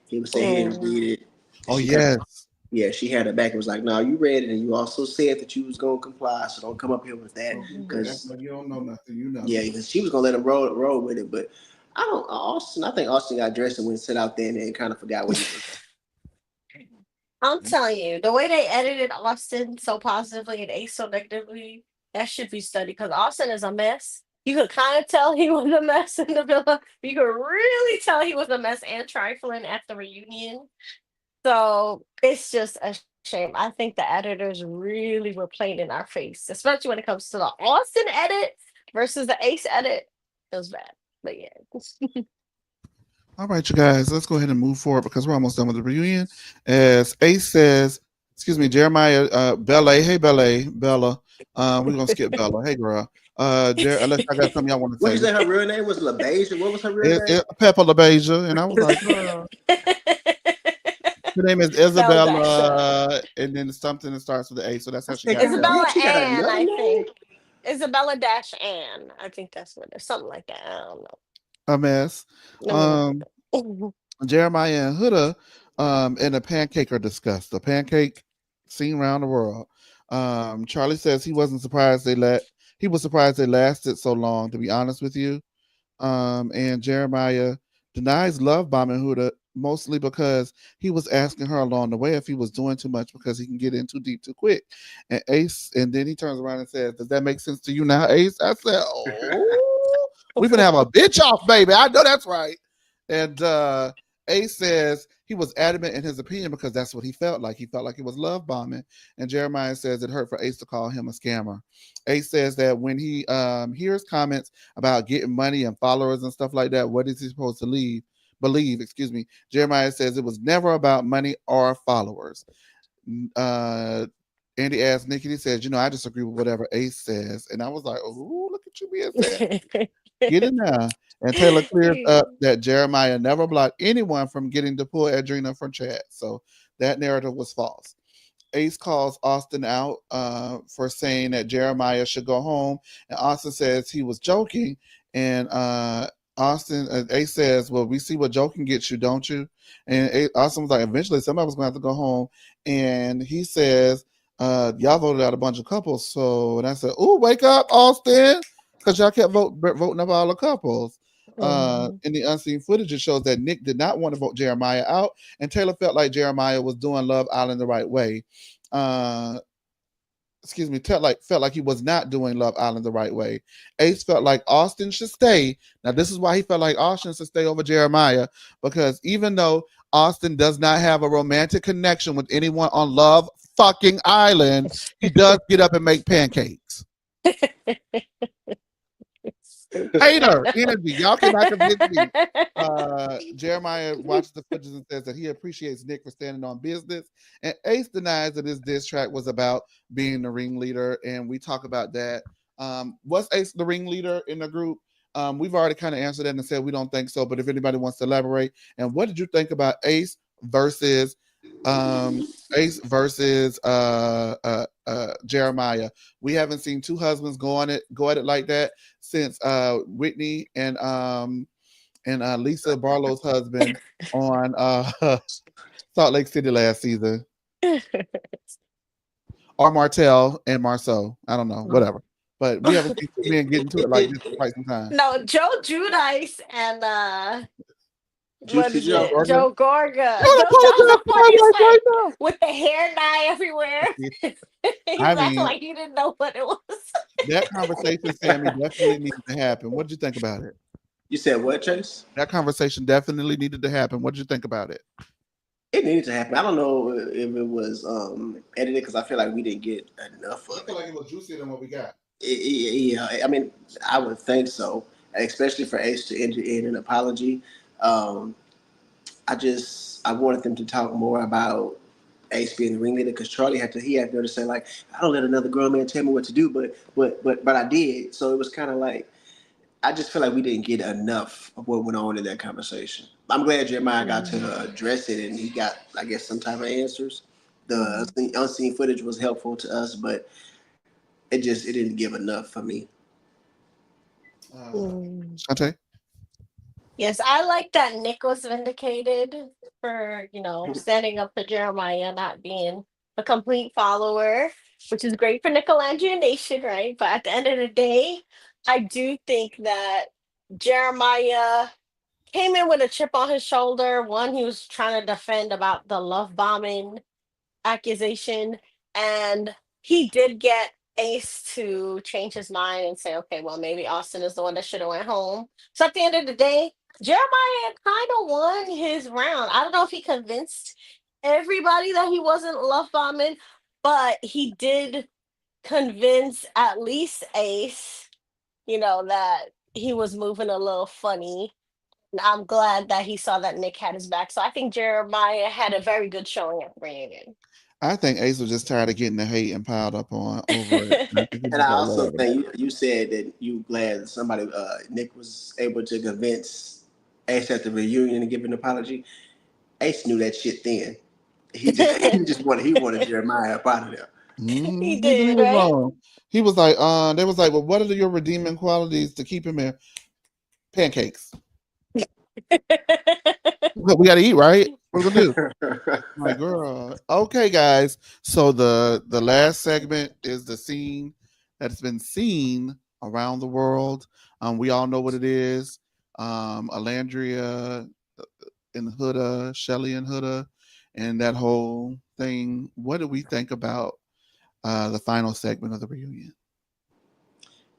he was saying he didn't read it. Oh yes. She had it back and was like, "No, you read it, and you also said that you was gonna comply. So don't come up here with that because you don't know nothing. Yeah, because she was gonna let him roll with it, but I think Austin got dressed and went and sit out there and kind of forgot what he was. I'm telling you, the way they edited Austin so positively and Ace so negatively, that should be studied because Austin is a mess. You could kind of tell he was a mess in the villa. You could really tell he was a mess and trifling at the reunion. So it's just a shame. I think the editors really were playing in our face, especially when it comes to the Austin edit versus the Ace edit. It was bad. But yeah. All right, you guys, let's go ahead and move forward because we're almost done with the reunion. As Ace says, Jeremiah, Bella. Hey, Bella. We're going to skip Bella. Hey, girl. Unless I got something y'all want to say. What you say her real name was LaBeija? What was her real name? Peppa LaBeija. And I was like, her name is Isabella, and then something that starts with the A. So that's how she got Isabella Ann, I think. Isabella - Ann. I think that's what it is. Something like that. I don't know. A mess. Jeremiah and Huda and a pancake are discussed. The pancake seen around the world. Charlie says he was surprised they lasted so long, to be honest with you. And Jeremiah denies love bombing Huda mostly because he was asking her along the way if he was doing too much because he can get in too deep too quick. And then he turns around and says, "Does that make sense to you now, Ace?" I said, "Oh, we're gonna have a bitch off, baby. I know that's right." And Ace says he was adamant in his opinion because that's what he felt like. He felt like it was love bombing. And Jeremiah says it hurt for Ace to call him a scammer. Ace says that when he hears comments about getting money and followers and stuff like that, what is he supposed to believe? Jeremiah says it was never about money or followers. Andy asked Nikki, he says, I disagree with whatever Ace says. And I was like, oh, look at you being sad. Get in there. And Taylor clears up that Jeremiah never blocked anyone from getting to pull Adrena from chat. So that narrative was false. Ace calls Austin out for saying that Jeremiah should go home. And Austin says he was joking. And Ace says, well, we see what joking gets you, don't you? And Austin was like, eventually somebody was going to have to go home. And he says, y'all voted out a bunch of couples. So, and I said, ooh, wake up, Austin. Because y'all kept voting up all the couples. In the unseen footage, it shows that Nick did not want to vote Jeremiah out. And Taylor felt like Jeremiah was doing Love Island the right way. Felt like he was not doing Love Island the right way. Ace felt like Austin should stay. Now, this is why he felt like Austin should stay over Jeremiah, because even though Austin does not have a romantic connection with anyone on Love fucking Island, he does get up and make pancakes. Hater energy. Y'all cannot convince me. Jeremiah watches the footage and says that he appreciates Nick for standing on business. And Ace denies that his diss track was about being the ringleader. And we talk about that Was Ace the ringleader in the group? We've already kind of answered that and said we don't think so. But if anybody wants to elaborate, and what did you think about versus Ace versus Jeremiah? We haven't seen two husbands go at it like that since Whitney and Lisa Barlow's husband on Salt Lake City last season. Or Martell and Marceau. I don't know, whatever. But we haven't seen two men get into it like this for quite some time. No, Joe Judice and Juicy Joe. Joe Gorga. Those are funny with the hair dye everywhere. He's acting like he didn't know what it was. That conversation, Sammy, definitely needs to happen. What did you think about it? You said what, Chase? That conversation definitely needed to happen. What did you think about it? It needed to happen. I don't know if it was edited because I feel like we didn't get enough of it. I feel like it was juicier than what we got. Yeah, I mean, I would think so, especially for Ace to enter in an apology. I wanted them to talk more about Ace being the ringleader because Charlie had to say like, I don't let another grown man tell me what to do, but I did. So it was kind of like, I just feel like we didn't get enough of what went on in that conversation. I'm glad Jeremiah got to address it and he got, I guess, some type of answers. The unseen footage was helpful to us, but it didn't give enough for me. Shante? Yes, I like that Nick was vindicated for, standing up for Jeremiah, not being a complete follower, which is great for Nicolandria Nation, right? But at the end of the day, I do think that Jeremiah came in with a chip on his shoulder. One, he was trying to defend about the love bombing accusation, and he did get Ace to change his mind and say, okay, well, maybe Austin is the one that should have went home. So at the end of the day, Jeremiah kind of won his round. I don't know if he convinced everybody that he wasn't love bombing, but he did convince at least Ace, that he was moving a little funny. And I'm glad that he saw that Nick had his back. So I think Jeremiah had a very good showing at the reunion. I think Ace was just tired of getting the hate and piled up over it. And I also think you said that you glad that somebody, Nick was able to convince Ace at the reunion and give an apology. Ace knew that shit then. He wanted Jeremiah up out of there. He did, right? He was like, they was like, well, what are your redeeming qualities to keep him here? Pancakes. We got to eat, right? What are we gonna do? My girl. Okay, guys. So the last segment is the scene that's been seen around the world. We all know what it is. Alandria in Huda, Shelly and Huda, and that whole thing. What do we think about the final segment of the reunion?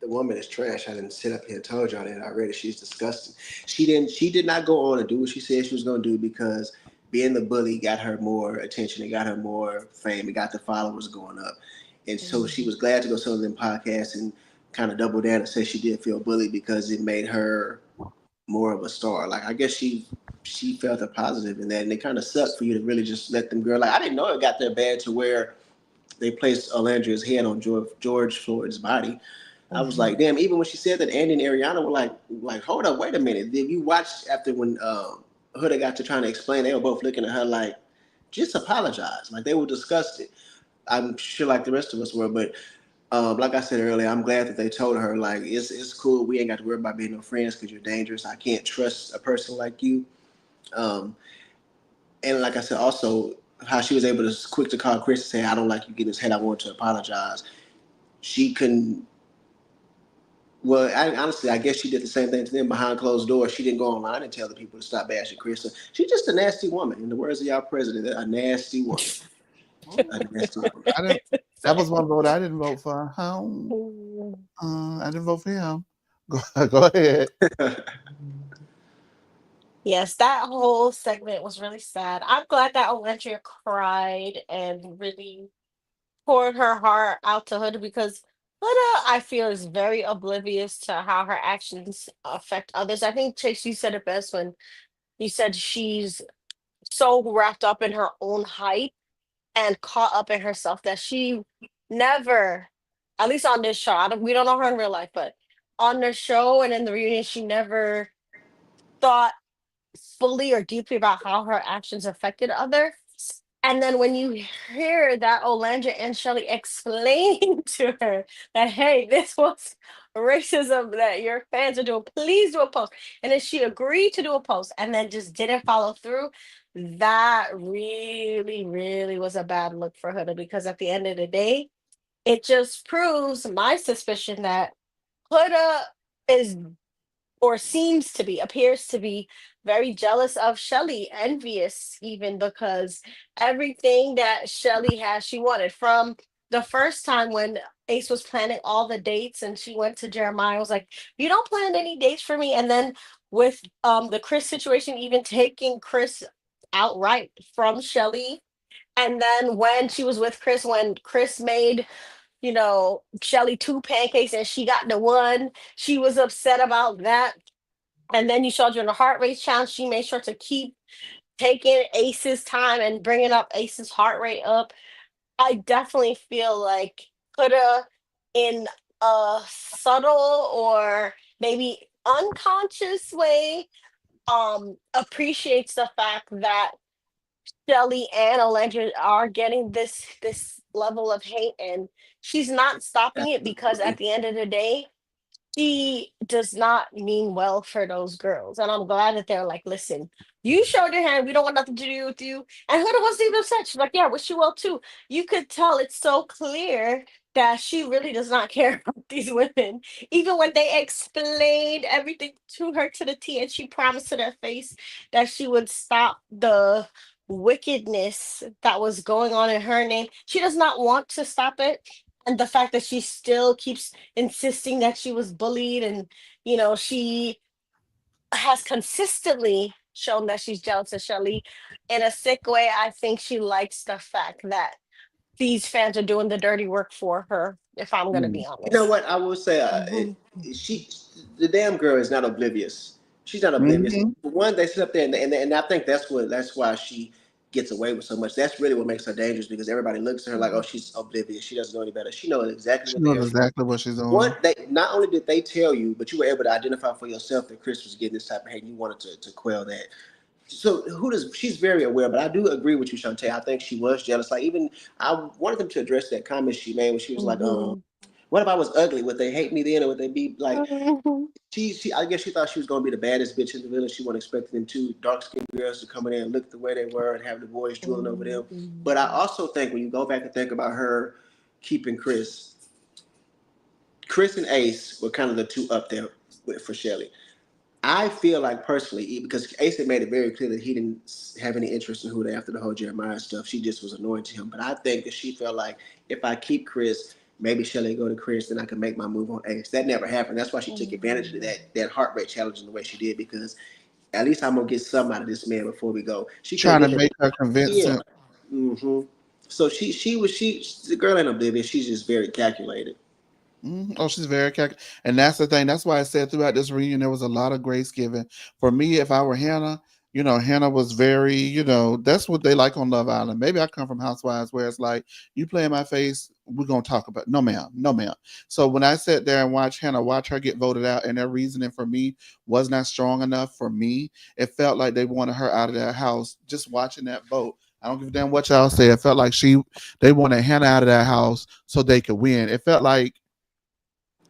The woman is trash. I didn't sit up here and told y'all that already. She's disgusting. She did not go on and do what she said she was going to do because being the bully got her more attention. It got her more fame. It got the followers going up. And so she was glad to go to some of them podcasts and kind of double down and say she did feel bullied because it made her more of a star. Like, I guess she felt a positive in that. And it kind of sucked for you to really just let them girl. Like, I didn't know it got that bad to where they placed Alandria's head on George Floyd's body. I was like, damn, even when she said that, Andy and Ariana were like, hold up, wait a minute. Did you watch after when Huda got to trying to explain, they were both looking at her like, just apologize. Like, they were disgusted. I'm sure like the rest of us were, but like I said earlier, I'm glad that they told her, like, it's cool. We ain't got to worry about being no friends because you're dangerous. I can't trust a person like you. And like I said, also, how she was able to quick to call Chris and say, I don't like you getting his head. I want to apologize. She couldn't. Well, I guess she did the same thing to them behind closed doors. She didn't go online and tell the people to stop bashing Chris. She's just a nasty woman. In the words of y'all president, a nasty woman. A nasty woman. That was one vote I didn't vote for. I didn't vote for him. Go ahead. Yes, that whole segment was really sad. I'm glad that Alandria cried and really poured her heart out to Huda because Huda, I feel, is very oblivious to how her actions affect others. I think, Chase, you said it best when you said she's so wrapped up in her own hype and caught up in herself that she never At least on this show. We don't know her in real life, but on the show and in the reunion, she never thought fully or deeply about how her actions affected others. And then when you hear that Olandra and Shelly explain to her that, hey, this was racism that your fans are doing, please do a post. And then she agreed to do a post and then just didn't follow through. That really, really was a bad look for Huda, because at the end of the day, it just proves my suspicion that Huda is, or seems to be, appears to be very jealous of Shelly, envious even, because everything that Shelly has, she wanted from the first time when Ace was planning all the dates and she went to Jeremiah, was like, you don't plan any dates for me. And then with the Chris situation, even taking Chris outright from Shelly. And then when she was with Chris, when Chris made, Shelly 2 pancakes and she got the one, she was upset about that. And then you showed you in the heart rate challenge, she made sure to keep taking Ace's time and bringing up Ace's heart rate up. I definitely feel like Huda, in a subtle or maybe unconscious way, appreciates the fact that Shelly and Olandra are getting this level of hate, and she's not stopping it, because at the end of the day, she does not mean well for those girls. And I'm glad that they're like, listen, you showed your hand. We don't want nothing to do with you. And Huda wasn't even upset. She's like, yeah, wish you well too. You could tell it's so clear that she really does not care about these women. Even when they explained everything to her to the T, and she promised to their face that she would stop the wickedness that was going on in her name, she does not want to stop it. And the fact that she still keeps insisting that she was bullied, and she has consistently shown that she's jealous of Shelly in a sick way. I think she likes the fact that these fans are doing the dirty work for her, if I'm gonna be honest. You know what I will say? The damn girl is not oblivious. She's not oblivious. For one, they sit up there, and I think that's why she gets away with so much. That's really what makes her dangerous, because everybody looks at her like, oh, she's oblivious. She doesn't know any better. She knows exactly She knows exactly what she's doing. Not only did they tell you, but you were able to identify for yourself that Chris was getting this type of hate, and you wanted to quell that. So she's very aware, but I do agree with you, Shantae. I think she was jealous. Like, even I wanted them to address that comment she made when she was like, what if I was ugly? Would they hate me then, or would they be like? I guess she thought she was gonna be the baddest bitch in the village. She wasn't expecting them two dark-skinned girls to come in and look the way they were and have the boys drooling over them. But I also think when you go back and think about her keeping Chris and Ace were kind of the two up there for Shelly. I feel like personally, because Ace had made it very clear that he didn't have any interest in Huda after the whole Jeremiah stuff. She just was annoying to him. But I think that she felt like, if I keep Chris, maybe Shelly go to Chris, then I can make my move on Ace. That never happened. That's why she took advantage of that heart rate challenge in the way she did, because at least I'm gonna get something out of this man before we go. She trying to make her convince him. So the girl ain't oblivious. She's just very calculated. Oh, she's very calculated. And that's the thing. That's why I said throughout this reunion, there was a lot of grace given. For me, if I were Hannah, Hannah was very, that's what they like on Love Island. Maybe I come from Housewives where it's like, you play in my face, we're going to talk about it. No, ma'am. No, ma'am. So when I sat there and watch her get voted out, and their reasoning for me was not strong enough for me, it felt like they wanted her out of that house. Just watching that vote, I don't give a damn what y'all say. It felt like they wanted Hannah out of that house so they could win. It felt like,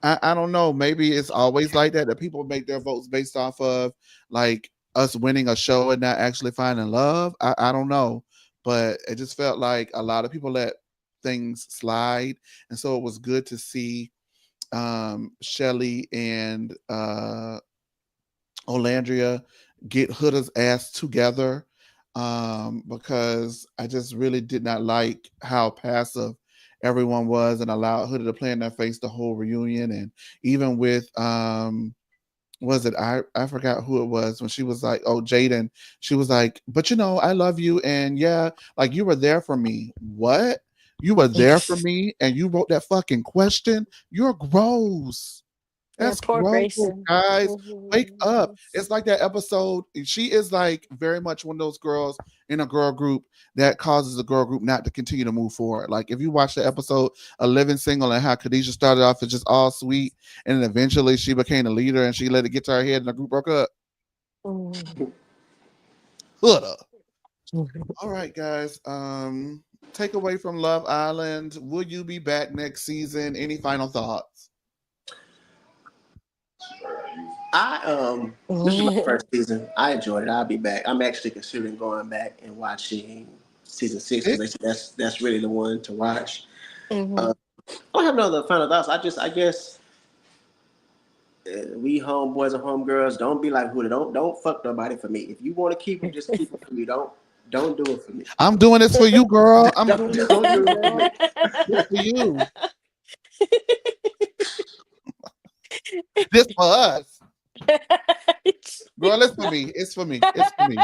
I don't know, maybe it's always like that people make their votes based off of like us winning a show and not actually finding love. I don't know, but it just felt like a lot of people let things slide, and so it was good to see Shelly and Olandria get Huda's ass together, because I just really did not like how passive everyone was, and allowed Huda to play in their face the whole reunion. And even with was it I forgot who it was, when she was like, oh, Jaden, she was like, but I love you, and yeah, like, you were there for me. What? You were there for me, and you wrote that fucking question? You're gross. That's poor gross, Grayson. guys. Wake up. Mhm. It's like that episode. She is like very much one of those girls in a girl group that causes the girl group not to continue to move forward. Like if you watch the episode of Living Single and how Khadijah started off as just all sweet and then eventually she became a leader and she let it get to her head and the group broke up. Mhm. Hood. All right, guys. Takeaway from Love Island. Will you be back next season? Any final thoughts? This is my first season. I enjoyed it. I'll be back. I'm actually considering going back and watching season 6 because that's really the one to watch. Mhm. I don't have no other final thoughts. I guess we homeboys and homegirls, don't be like Huda. Don't fuck nobody for me. If you want to keep them, just keep them for me. Don't do it for me. I'm doing this for you, girl. I'm Don't doing do it for me. this for you. This for us. Girl, it's for me. It's for me. It's for me.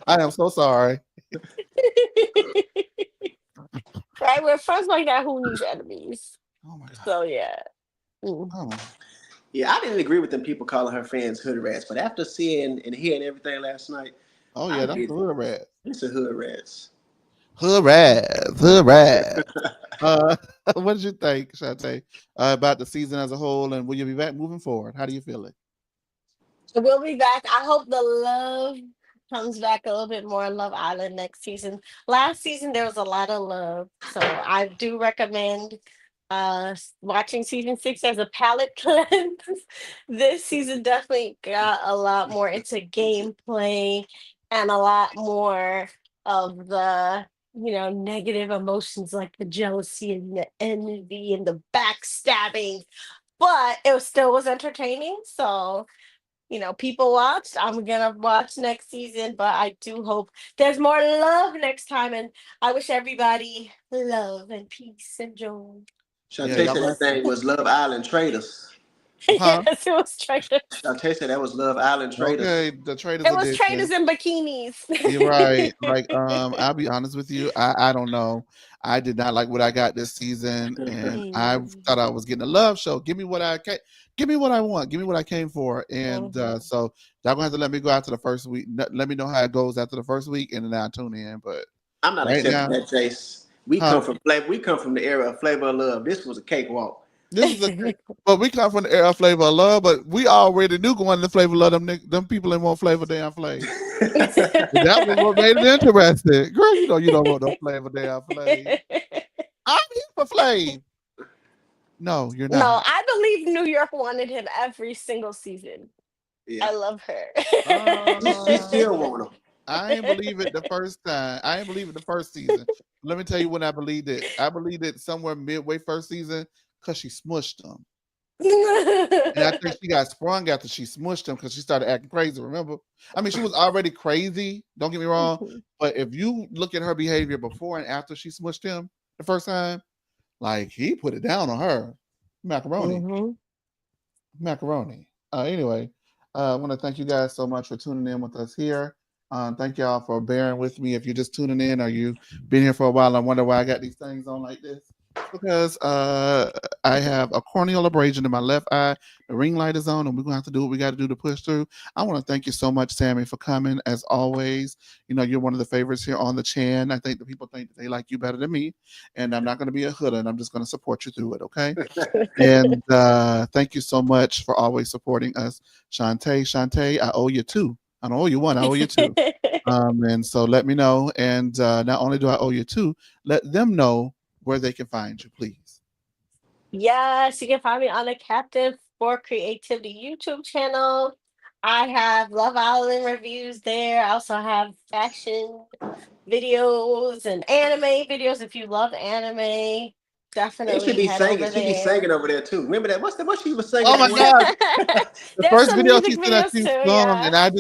I am so sorry. Right, we're friends like that. Who needs enemies? Oh my god. So yeah. Mm. Oh. Yeah, I didn't agree with them people calling her fans hood rats, but after seeing and hearing everything last night, Oh yeah, that's hood rat. it's a hood rats. Hood rat. Hood rat. What did you think, Shantae, about the season as a whole, and will you be back moving forward? How do you feel it? We'll be back. I hope the love comes back a little bit more in Love Island next season. Last season there was a lot of love, so I do recommend watching season 6 as a palate cleanse. This season definitely got a lot more into gameplay and a lot more of the negative emotions like the jealousy and the envy and the backstabbing, but it still was entertaining. So people watched. I'm gonna watch next season, but I do hope there's more love next time. And I wish everybody love and peace and joy. Shantae said that thing was Love Island Traders. Huh? Yes, it was traders. Shantae said that was Love Island Traders. Okay, the traders. It was traders in bikinis. You're right. Like, I'll be honest with you. I don't know. I did not like what I got this season, and I thought I was getting a love show. Give me what I give me what I want. Give me what I came for. And so y'all gonna have to let me go after the first week. Let me know how it goes after the first week, and then I'll tune in. But I'm not accepting that, Chase. We come from the era of Flavor of Love. This was a cakewalk. But we come from the era of Flavor of Love, but we already knew going to Flavor of Love, them people ain't want Flavor damn Flav. That was what made it interesting. Girl, you don't want no Flavor damn Flav. I'm here for Flav. No, you're not. No, I believe New York wanted him every single season. Yeah. I love her. She still want him. I ain't believe it the first time. I ain't believe it the first season. Let me tell you when I believed it. I believed it somewhere midway first season because she smushed him. And I think she got sprung after she smushed him because she started acting crazy, remember? I mean, she was already crazy, don't get me wrong. But if you look at her behavior before and after she smushed him the first time, like he put it down on her. Macaroni. Macaroni. Anyway, I want to thank you guys so much for tuning in with us here. Thank y'all for bearing with me. If you're just tuning in or you've been here for a while, I wonder why I got these things on like this. Because I have a corneal abrasion in my left eye. The ring light is on, and we're going to have to do what we got to do to push through. I want to thank you so much, Sammy, for coming. As always, you're one of the favorites here on the chan. I think the people think that they like you better than me, and I'm not going to be a hood, and I'm just going to support you through it, okay? And thank you so much for always supporting us. Shantae, I owe you two. I don't owe you one, I owe you two. And so let me know. And not only do I owe you two, let them know where they can find you, please. Yes, you can find me on the Captain for Creativity YouTube channel. I have Love Island reviews there. I also have fashion videos and anime videos. If you love anime, definitely. She should be singing over there too. Remember that? What she was singing? Oh my god! The first video she sent us, she sung, and I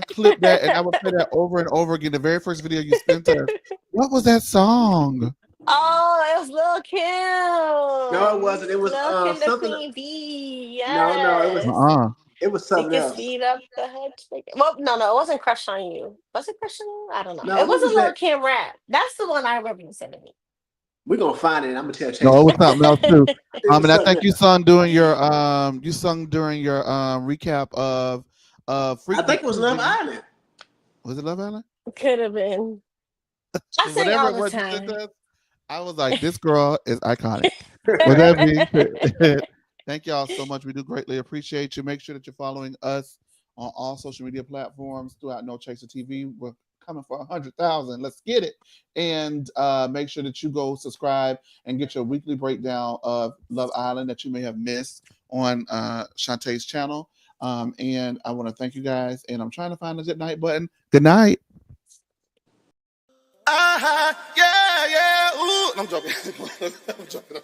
clipped that, and I would play that over and over again. The very first video you sent us. What was that song? Oh, it was Lil' Kim. No, it wasn't. It was Lil' Kim, the something. Queen Bee. Yes. No, it was. It was something else. Speed up the head. Well, no, it wasn't Crush on You. Was it Crush on You? I don't know. No, it wasn't Lil' Kim rap. That's the one I remember you sending me. We're gonna find it. And I'm gonna tell Chase. No, it was something else too. It was And I something think else. you sung during your recap of I Freak think it was Love TV. Island. Was it Love Island? Could have been. I sing Whatever all it the was you said time. that, I was like, this girl is iconic. With that being said, thank y'all so much. We do greatly appreciate you. Make sure that you're following us on all social media platforms throughout No Chaser TV. We're coming for 100,000. Let's get it. And make sure that you go subscribe and get your weekly breakdown of Love Island that you may have missed on Shantae's channel. And I want to thank you guys. And I'm trying to find the good night button. Good night. Yeah. Ooh. I'm joking. I'm joking.